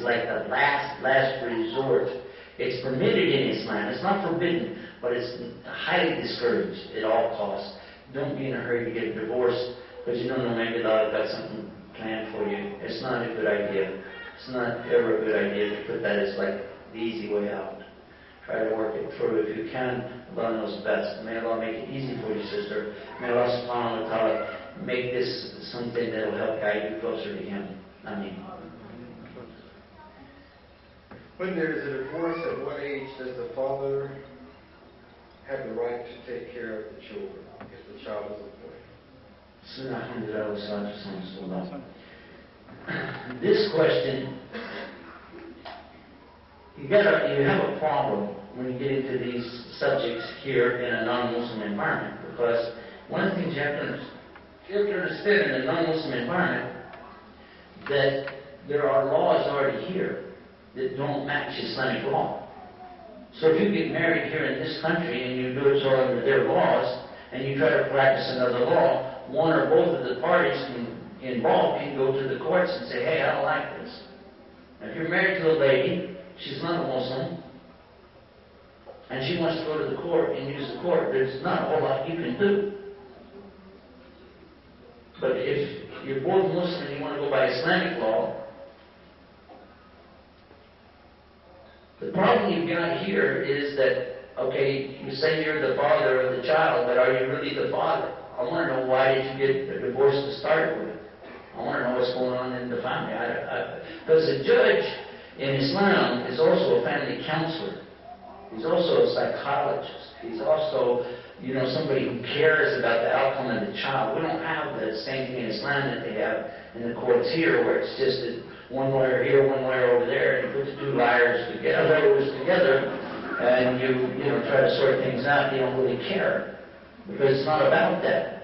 like the last resort. It's permitted in Islam. It's not forbidden, but it's highly discouraged at all costs. Don't be in a hurry to get a divorce because you don't know, maybe Allah got something planned for you. It's not a good idea. It's not ever a good idea to put that as like the easy way out. Try to work it through if you can. Allah knows best. May Allah make it easy for you, sister. May Allah subhanahu wa ta'ala make this something that will help guide you closer to Him. Ameen. When there is a divorce, at what age does the father have the right to take care of the children if the child is a boy? This question, you have a problem when you get into these subjects here in a non-Muslim environment, because one of the things you have to understand in a non-Muslim environment that there are laws already here that don't match Islamic law. So if you get married here in this country and you do it sort of under their laws and you try to practice another law, one or both of the parties involved can go to the courts and say, hey, I don't like this. Now, if you're married to a lady, she's not a Muslim, and she wants to go to the court and use the court, there's not a whole lot you can do. But if you're both Muslim and you want to go by Islamic law, the problem you've got here is that, okay, you say you're the father of the child, but are you really the father? I want to know, why did you get a divorce to start with? I want to know what's going on in the family. Because a judge in Islam is also a family counselor. He's also a psychologist. He's also, somebody who cares about the outcome of the child. We don't have the same thing in Islam that they have in the courts here, where it's just that one lawyer here, one lawyer over there, and you put the two lawyers together, and you try to sort things out. You don't really care, because it's not about that.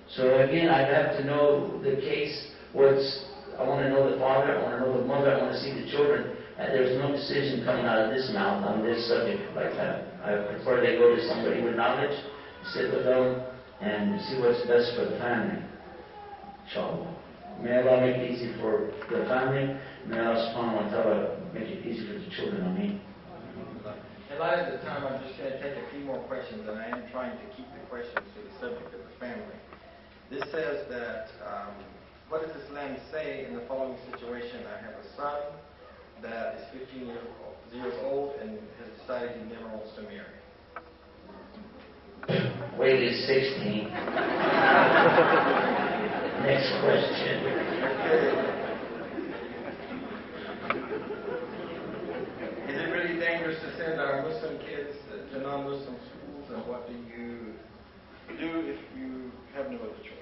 So again, I'd have to know the case. I want to know the father, I want to know the mother, I want to see the children. There's no decision coming out of this mouth on this subject like that. I prefer they go to somebody with knowledge, sit with them, and see what's best for the family. Inshallah. May Allah make it easy for the family. May Allah subhanahu wa ta'ala make it easy for the children. Ameen. In light of the time, I'm just going to take a few more questions, and I am trying to keep the questions to the subject of the family. This says that, what does Islam say in the following situation? I have a son that is 15 years old and has decided he never wants to marry. Wait, he's 16. Next question. Is it really dangerous to send our Muslim kids to non-Muslim schools, and what do you do if you have no other choice?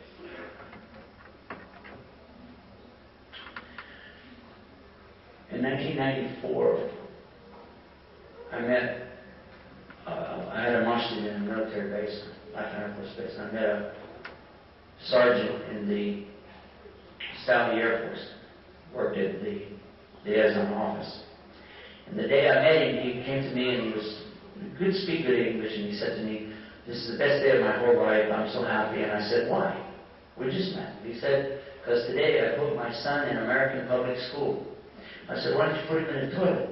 In 1994, I had a masjid in a military base, Life Air Force Base, and I met a sergeant in the Saudi Air Force, worked at the Azan office. And the day I met him, he came to me and he was a good speaker of English, and he said to me, this is the best day of my whole life, I'm so happy. And I said, why? We just met. He said, because today I put my son in American public school. I said, why don't you put him in the toilet?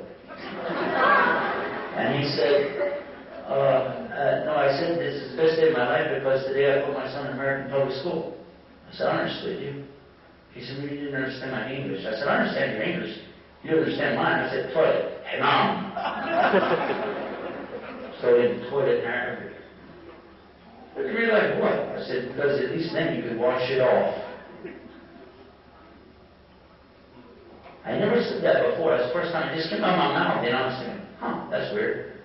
And he said, no, I said, this is the best day of my life because today I put my son in American public school. I said, I understood you. He said, well, you didn't understand my English. I said, I understand your English. You don't understand mine. I said, toilet. Hammam. So in the toilet in Arabic. Look at me like, what? I said, because at least then you could wash it off. I never said that before. That's the first time it just came out of my mouth, and I was thinking, that's weird.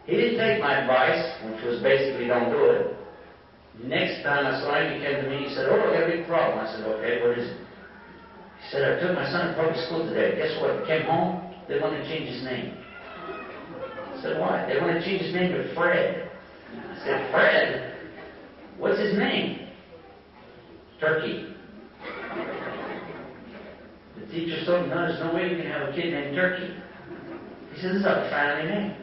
He didn't take my advice, which was basically don't do it. Next time I saw him, he came to me, he said, oh, I got a big problem. I said, okay, what is it? He said, I took my son to public school today. Guess what? He came home, they want to change his name. I said, why? They want to change his name to Fred. I said, Fred? What's his name? Turkey. The teacher told him, no, there's no way you can have a kid named Turkey. He said, this is a family name.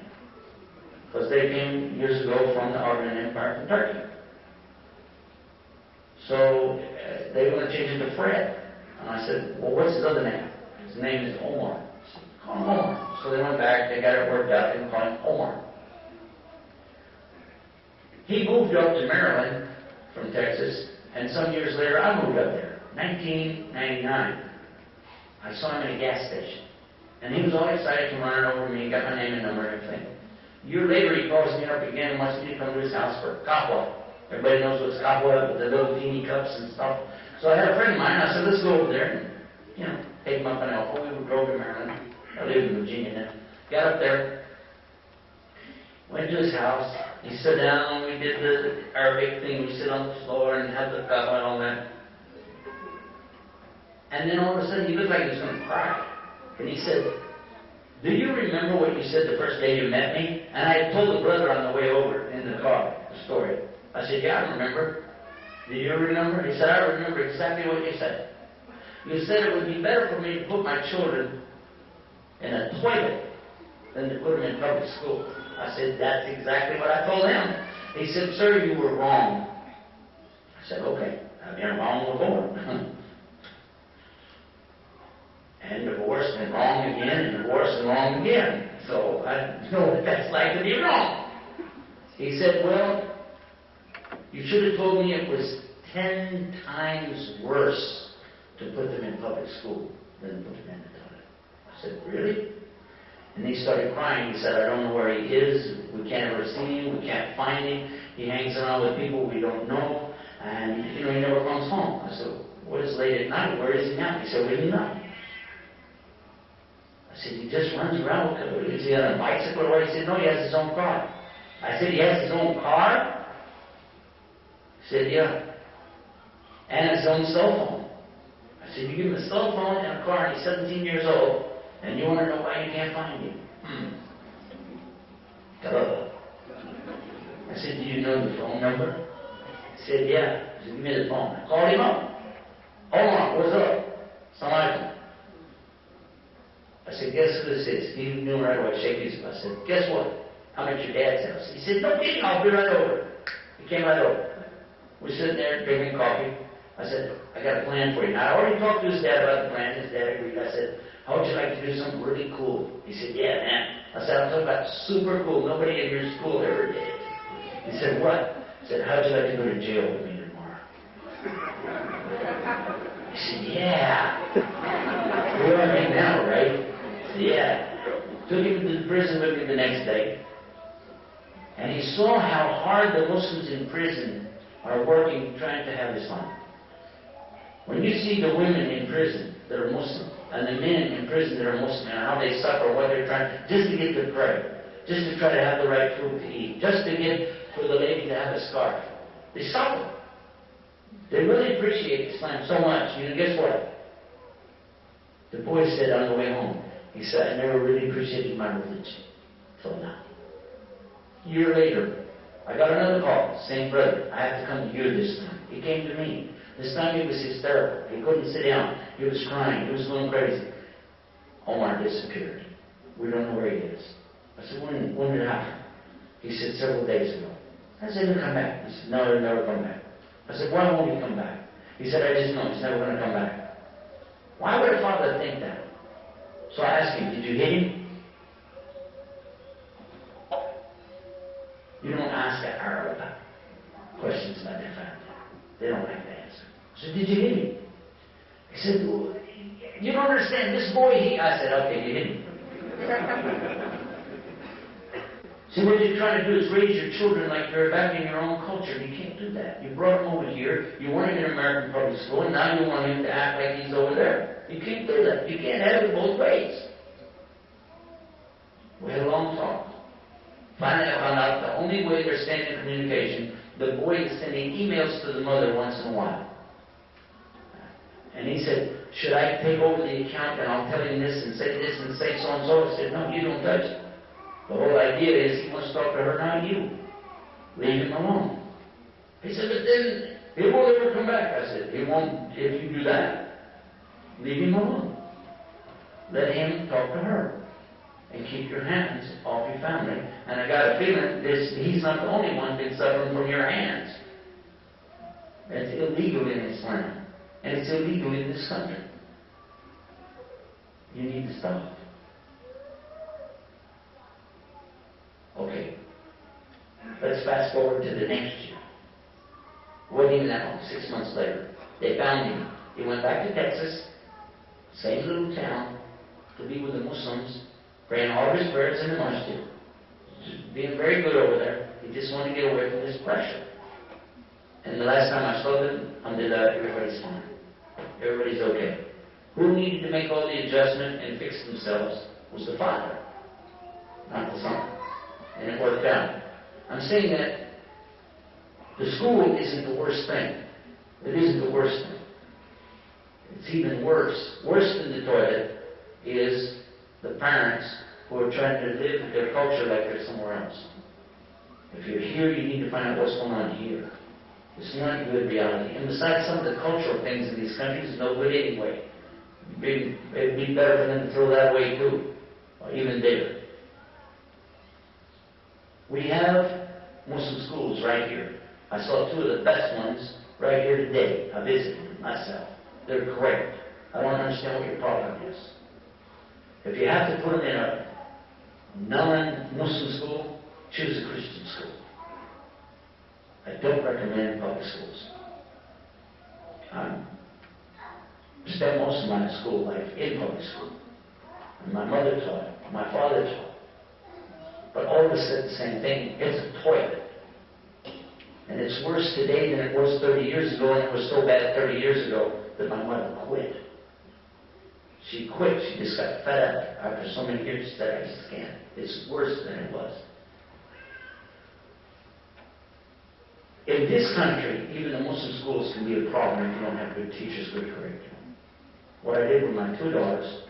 Because they came years ago from the Ottoman Empire from Turkey. So they want to change it to Fred. And I said, well, what's his other name? His name is Omar. I said, call him Omar. So they went back, they got it worked out, they called him Omar. He moved up to Maryland from Texas, and some years later I moved up there. 1999. I saw him in a gas station. And he was all excited to run over me, got my name and number and everything. A year later he calls me up again and wants me to come to his house for kapwa. Everybody knows what's kapwa, with the little teeny cups and stuff. So I had a friend of mine, I said, let's go over there and, take him up an elbow. We drove to Maryland. I lived in Virginia then. Got up there, went to his house. He sat down, we did the Arabic thing, we sit on the floor and had the kapwa and all that. And then all of a sudden he looked like he was going to cry. And he said, do you remember what you said the first day you met me? And I told the brother on the way over in the car, the story. I said, yeah, I remember. Do you remember? He said, I remember exactly what you said. You said it would be better for me to put my children in a toilet than to put them in public school. I said, that's exactly what I told him. He said, sir, you were wrong. I said, okay, I've been wrong before. And divorced and wrong again, and divorced and wrong again. So I know what that's like to be wrong. He said, well, you should have told me it was 10 times worse to put them in public school than to put them in the toilet. I said, really? And he started crying. He said, I don't know where he is. We can't ever see him. We can't find him. He hangs around with people we don't know. And, he never comes home. I said, what is late at night? Where is he now? He said, we don't know. I said, he just runs around. Is he on a bicycle or what? He said, no, he has his own car. I said, he has his own car? He said, yeah. And his own cell phone. I said, you give him a cell phone and a car, and he's 17 years old, and you want to know why you can't find him? Hello. I said, do you know the phone number? He said, yeah. I said, give me the phone. I called him up. Omar, what's up? Assalamu alaikum. I said, guess who this is? He knew right away, shake his. I said, guess what? I'm at your dad's house. He said, no kidding, I'll be right over. He came right over. We're sitting there drinking coffee. I said, I got a plan for you. Now, I already talked to his dad about the plan. His dad agreed. I said, how would you like to do something really cool? He said, yeah, man. I said, I'm talking about super cool. Nobody in your school ever did. He said, what? I said, how'd you like to go to jail with me tomorrow? He said, yeah. You're on me now, right? Yeah. Took him to the prison with me the next day. And he saw how hard the Muslims in prison are working trying to have Islam. When you see the women in prison that are Muslim, and the men in prison that are Muslim, and how they suffer, what they're trying, just to get to pray, just to try to have the right food to eat, just to get for the lady to have a scarf. They suffer. They really appreciate Islam so much. Guess what? The boy said on the way home, he said, I never really appreciated my religion till now. A year later, I got another call, same brother. I have to come to you this time. He came to me. This time he was hysterical. He couldn't sit down. He was crying. He was going crazy. Omar disappeared. We don't know where he is. I said, when did it happen? He said, several days ago. I said, he'll come back. He said, no, he'll never come back. I said, why won't he come back? He said, I just know he's never going to come back. Why would a father think that? So I asked him, did you hit him? You don't ask an Arab questions about their family. They don't like the answer. I said, did you hit him? He said, well, you don't understand, this boy, I said, okay, you hit him. See, what you're trying to do is raise your children like they're abandoning your own culture. You can't do that. You brought him over here, you want him in American public school, and now you want him to act like he's over there. You can't do that. You can't have it both ways. We had a long talk. Finally, I found out the only way they're staying in communication, the boy is sending emails to the mother once in a while. And he said, should I take over the account and I'll tell him this and say so and so? I said, no, you don't touch it. The whole idea is he wants to talk to her, not you. Leave him alone. He said, but then he won't ever come back. I said, he won't if you do that. Leave him alone. Let him talk to her. And keep your hands off your family. And I got a feeling he's not the only one been suffering from your hands. It's illegal in Islam. And it's illegal in this country. You need to stop. Okay. Let's fast forward to the next year. Wasn't even that long, 6 months later. They found him. He went back to Texas, same little town, to be with the Muslims, praying all of his prayers in the masjid. Being very good over there. He just wanted to get away from this pressure. And the last time I saw them, alhamdulillah, everybody's fine. Everybody's okay. Who needed to make all the adjustment and fix themselves was the father, not the son. And it worked out. I'm saying that the school isn't the worst thing. It isn't the worst thing. It's even worse. Worse than the toilet is the parents who are trying to live their culture like they're somewhere else. If you're here, you need to find out what's going on here. It's not good reality. And besides, some of the cultural things in these countries is no good anyway. It'd be better for them to throw that away too, or even there. We have Muslim schools right here. I saw 2 of the best ones right here today. I visited them myself. They're great. I don't understand what your problem is. If you have to put them in a non-Muslim school, choose a Christian school. I don't recommend public schools. I spent most of my school life in public school. And my mother taught, my father taught. But all of us said the same thing. It's a toilet. And it's worse today than it was 30 years ago, and it was so bad 30 years ago that my mother quit. She quit. She just got fed up after so many years. She said, I just can't. It's worse than it was. In this country, even the Muslim schools can be a problem if you don't have good teachers, good curriculum. What I did with my 2 daughters,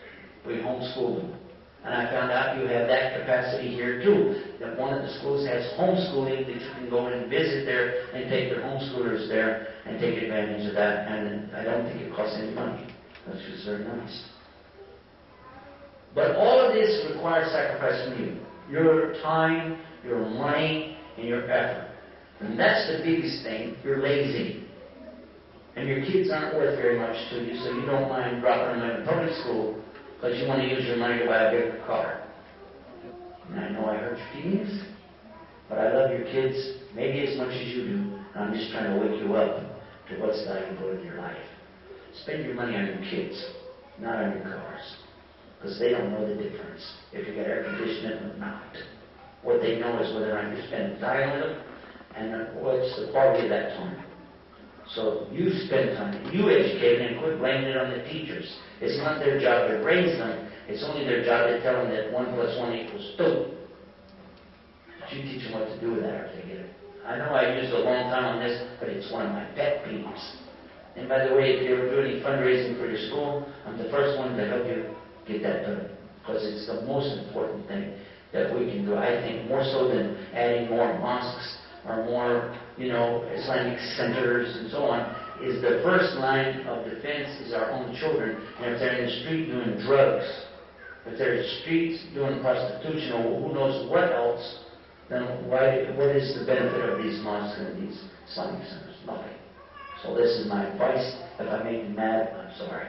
we homeschooled them. And I found out you have that capacity here too. That one of the schools has homeschooling, that you can go and visit there and take their homeschoolers there and take advantage of that. And I don't think it costs any money. That's just very nice. But all of this requires sacrifice from you. Your time, your money, and your effort. And that's the biggest thing. You're lazy. And your kids aren't worth very much to you, so you don't mind dropping them in public school because you want to use your money to buy a bigger car. And I know I hurt your feelings, but I love your kids maybe as much as you do. And I'm just trying to wake you up to what's valuable in your life. Spend your money on your kids, not on your cars. Because they don't know the difference if you got air conditioning or not. What they know is whether or not you're spending time with them and what's the quality of that time. So you spend time, you educate them, and quit blaming it on the teachers. It's not their job to raise them, it's only their job to tell them that 1 + 1 = 2. But you teach them what to do with that or they get it. I know I used a long time on this, but it's one of my pet peeves. And by the way, if you ever do any fundraising for your school, I'm the first one to help you get that done. Because it's the most important thing that we can do. I think more so than adding more mosques or more, Islamic centers and so on, is the first line of defense is our own children. And if they're in the street doing drugs, if they're in the streets doing prostitution or who knows what else, then what is the benefit of these mosques and these Islamic centers? Nothing. So this is my advice. If I make you mad, I'm sorry.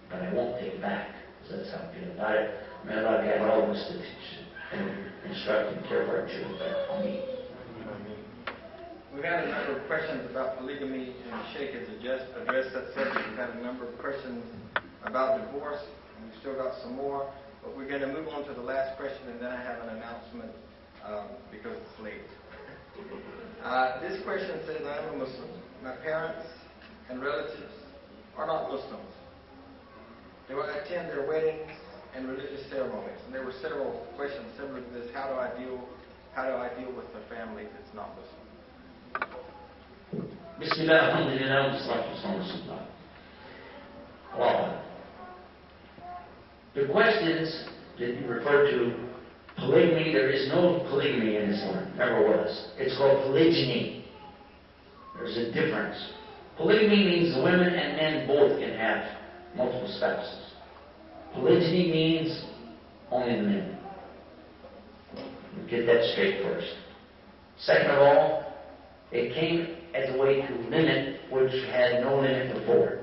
But I won't take it back, because that's how I feel about it. May Allah guide all of us to teach and instruct and care for our children better. Ameen. We've had a number of questions about polygamy, and the Sheikh has addressed that subject. We've had a number of questions about divorce, and we've still got some more. But we're going to move on to the last question, and then I have an announcement because it's late. This question says, I am a Muslim. My parents and relatives are not Muslims. Do I attend their weddings and religious ceremonies? And there were several questions similar to this. How do I deal how do I deal with a family that's not Muslim? Bismillah, alhamdulillah, wa salatu wa salam ala Rasulullah. Allah. The questions that you refer to, polygamy, there is no polygamy in Islam. Never was. It's called polygyny. There's a difference. Polygamy means women and men both can have multiple spouses. Polygyny means only the men. Get that straight first. Second of all, it came as a way to limit which had no limit before.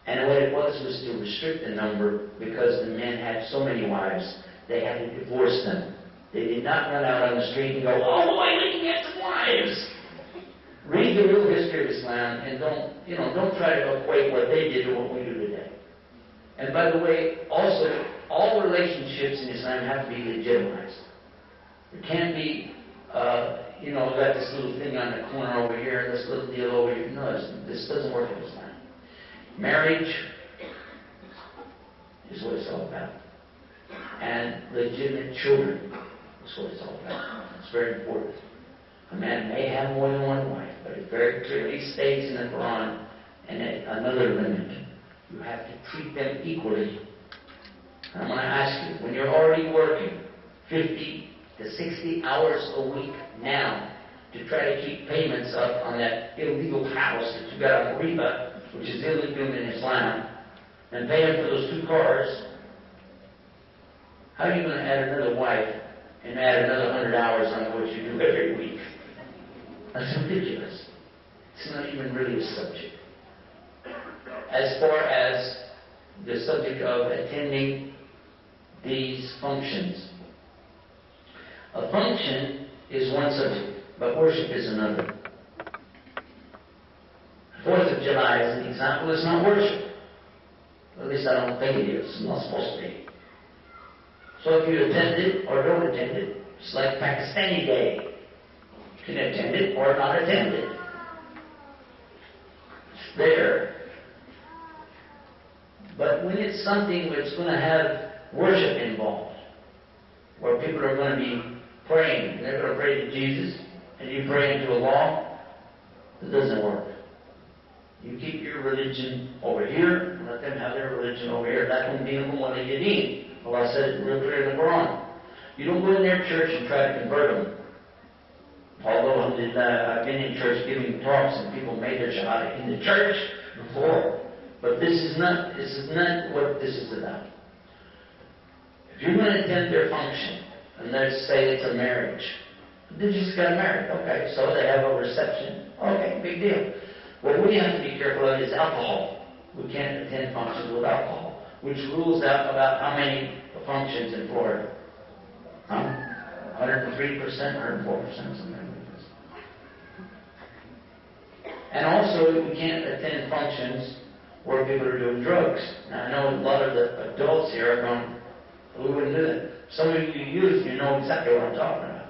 And what it was to restrict the number because the men had so many wives, they had to divorce them. They did not run out on the street and go, "Oh boy, we can get some wives." Read the real history of Islam and don't try to equate what they did to what we do today. And by the way, also, all relationships in Islam have to be legitimized. It can't be, got this little thing on the corner over here, this little deal over here. No, this doesn't work in Islam. Marriage is what it's all about. And legitimate children is what it's all about. It's very important. A man may have more than one wife, but it very clearly states in the Quran, and another limit, you have to treat them equally. And I'm going to ask you, when you're already working 50 to 60 hours a week now to try to keep payments up on that illegal house that you got on riba, which is illegal in Islam, and paying for those 2 cars, how are you going to add another wife and add another 100 hours on what you do every week? That's ridiculous. It's not even really a subject. As far as the subject of attending these functions, a function is one subject, but worship is another. 4th of July, as an example, is not worship. At least I don't think it is. It's not supposed to be. So if you attend it or don't attend it, it's like Pakistani Day. You can attend it or not attend it. It's there. But when it's something that's going to have worship involved, where people are going to be praying, and they're going to pray to Jesus, and you pray into Allah, it doesn't work. You keep your religion over here, and let them have their religion over here. Lakum dinukum waliya din. Allah said it real clear in the Quran. You don't go in their church and try to convert them. Although I've been in church giving talks and people made their shahada in the church before. But this is not what this is about. If you're going to attend their function, and let's say it's a marriage, they just got married. Okay, so they have a reception. Okay, big deal. What we have to be careful of is alcohol. We can't attend functions with alcohol, which rules out about how many functions in Florida. 103%, 104%, something like this. And also, we can't attend functions where people are doing drugs. Now, I know a lot of the adults here are going, we wouldn't do that. Some of you youth, you know exactly what I'm talking about.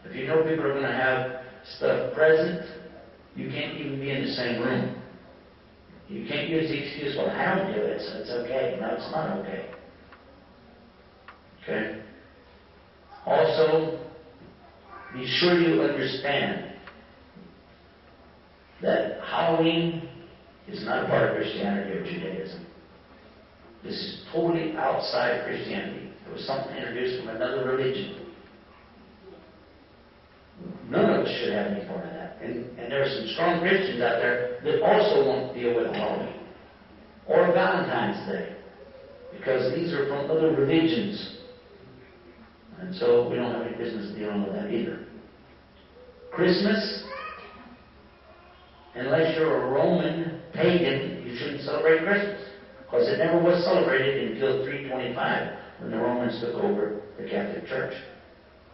If you know people are going to have stuff present, you can't even be in the same room. You can't use the excuse, well, I don't do it, so it's okay. No, it's not okay. Okay? Also, be sure you understand that Halloween is not a part of Christianity or Judaism. This is totally outside of Christianity. It was something introduced from another religion. None of us should have any part of that. And there are some strong Christians out there that also won't deal with Halloween or Valentine's Day, because these are from other religions. And so we don't have any business dealing with that either. Christmas, unless you're a Roman pagan, you shouldn't celebrate Christmas, because it never was celebrated until 325, when the Romans took over the Catholic Church,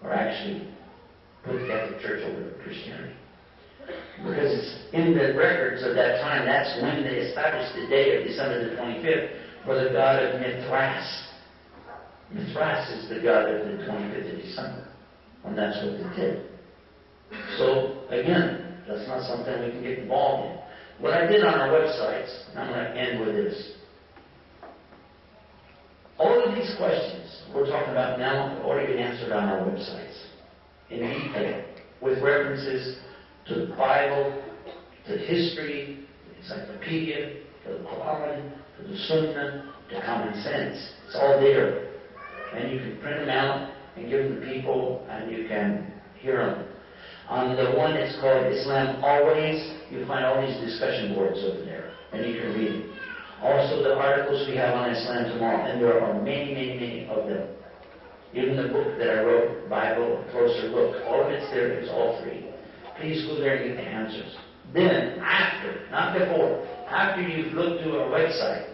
or actually put the Catholic Church over to Christianity. Because it's in the records of that time, that's when they established the day of December the 25th for the god of Mithras. Mithras is the god of the 25th of December, and that's what they did. So, again, that's not something we can get involved in. What I did on our websites, and I'm going to end with this. All of these questions we're talking about now have already been answered on our websites. in detail with references to the Bible, to history, the encyclopedia, to the Quran, to the Sunnah, to common sense. It's all there. And you can print them out and give them to people, and you can hear them. On the one that's called Islam Always, you find all these discussion boards over there, and you can read them. Also, the articles we have on Islam Tomorrow, and there are many, many, many of them. Even the book that I wrote, Bible, A Closer Look, all of it's there. It's all free. Please go there and get the answers. Then, after, not before, after you've looked through our website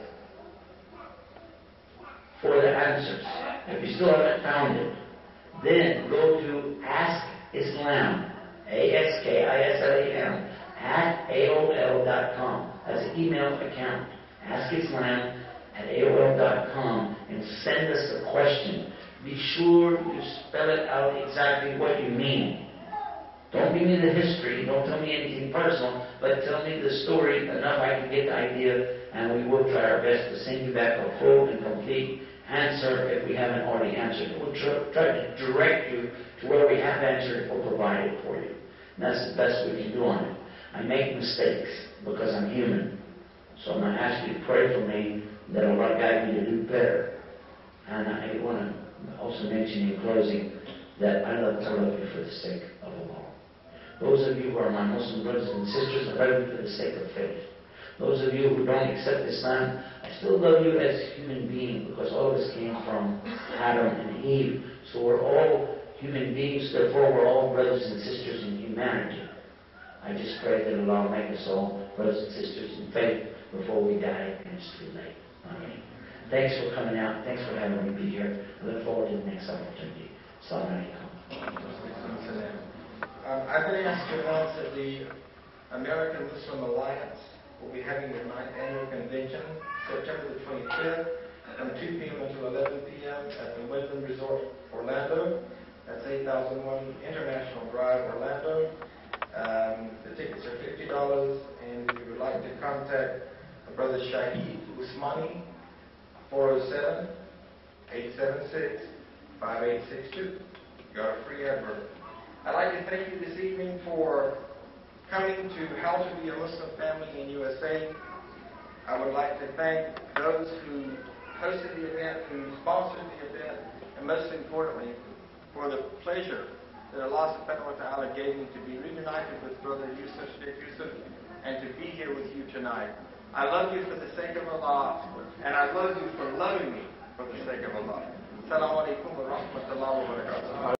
for the answers, if you still haven't found it, then go to Ask Islam, ASKISLAM, at AOL.com. That's an email account. Ask Islam at AOL.com and send us a question. Be sure you spell it out exactly what you mean. Don't give me the history, don't tell me anything personal, but tell me the story enough I can get the idea, and we will try our best to send you back a full and complete answer if we haven't already answered it. We'll try to direct you to where we have answered it or provided for you. And that's the best we can do on it. I make mistakes because I'm human. So I'm going to ask you to pray for me that Allah guide me to do better. And I want to also mention in closing that I love you for the sake of Allah. Those of you who are my Muslim brothers and sisters, I love you for the sake of faith. Those of you who don't accept Islam, I still love you as human beings because all of us came from Adam and Eve. So we're all human beings, therefore we're all brothers and sisters in humanity. I just pray that Allah make us all brothers and sisters in faith before we die and it's too late. Amen. Thanks for coming out. Thanks for having me be here. I look forward to the next opportunity. Assalamu alaikum. I've been asked to announce that the American Muslim Alliance will be having their 9th annual convention September the 25th from 2 p.m. until 11 p.m. at the Woodland Resort, Orlando. That's 8001 International Drive, Orlando. The tickets are $50, and if you would like to contact Brother Shahid Usmani, 407-876-5862. You got a free advert. I'd like to thank you this evening for coming to How to Be a Muslim Family in USA. I would like to thank those who hosted the event, who sponsored the event, and most importantly, for the pleasure that Allah subhanahu wa ta'ala gave me to be reunited with Brother Yusuf and to be here with you tonight. I love you for the sake of Allah, and I love you for loving me for the sake of Allah. Assalamu alaikum wa rahmatullahi wa barakatuh.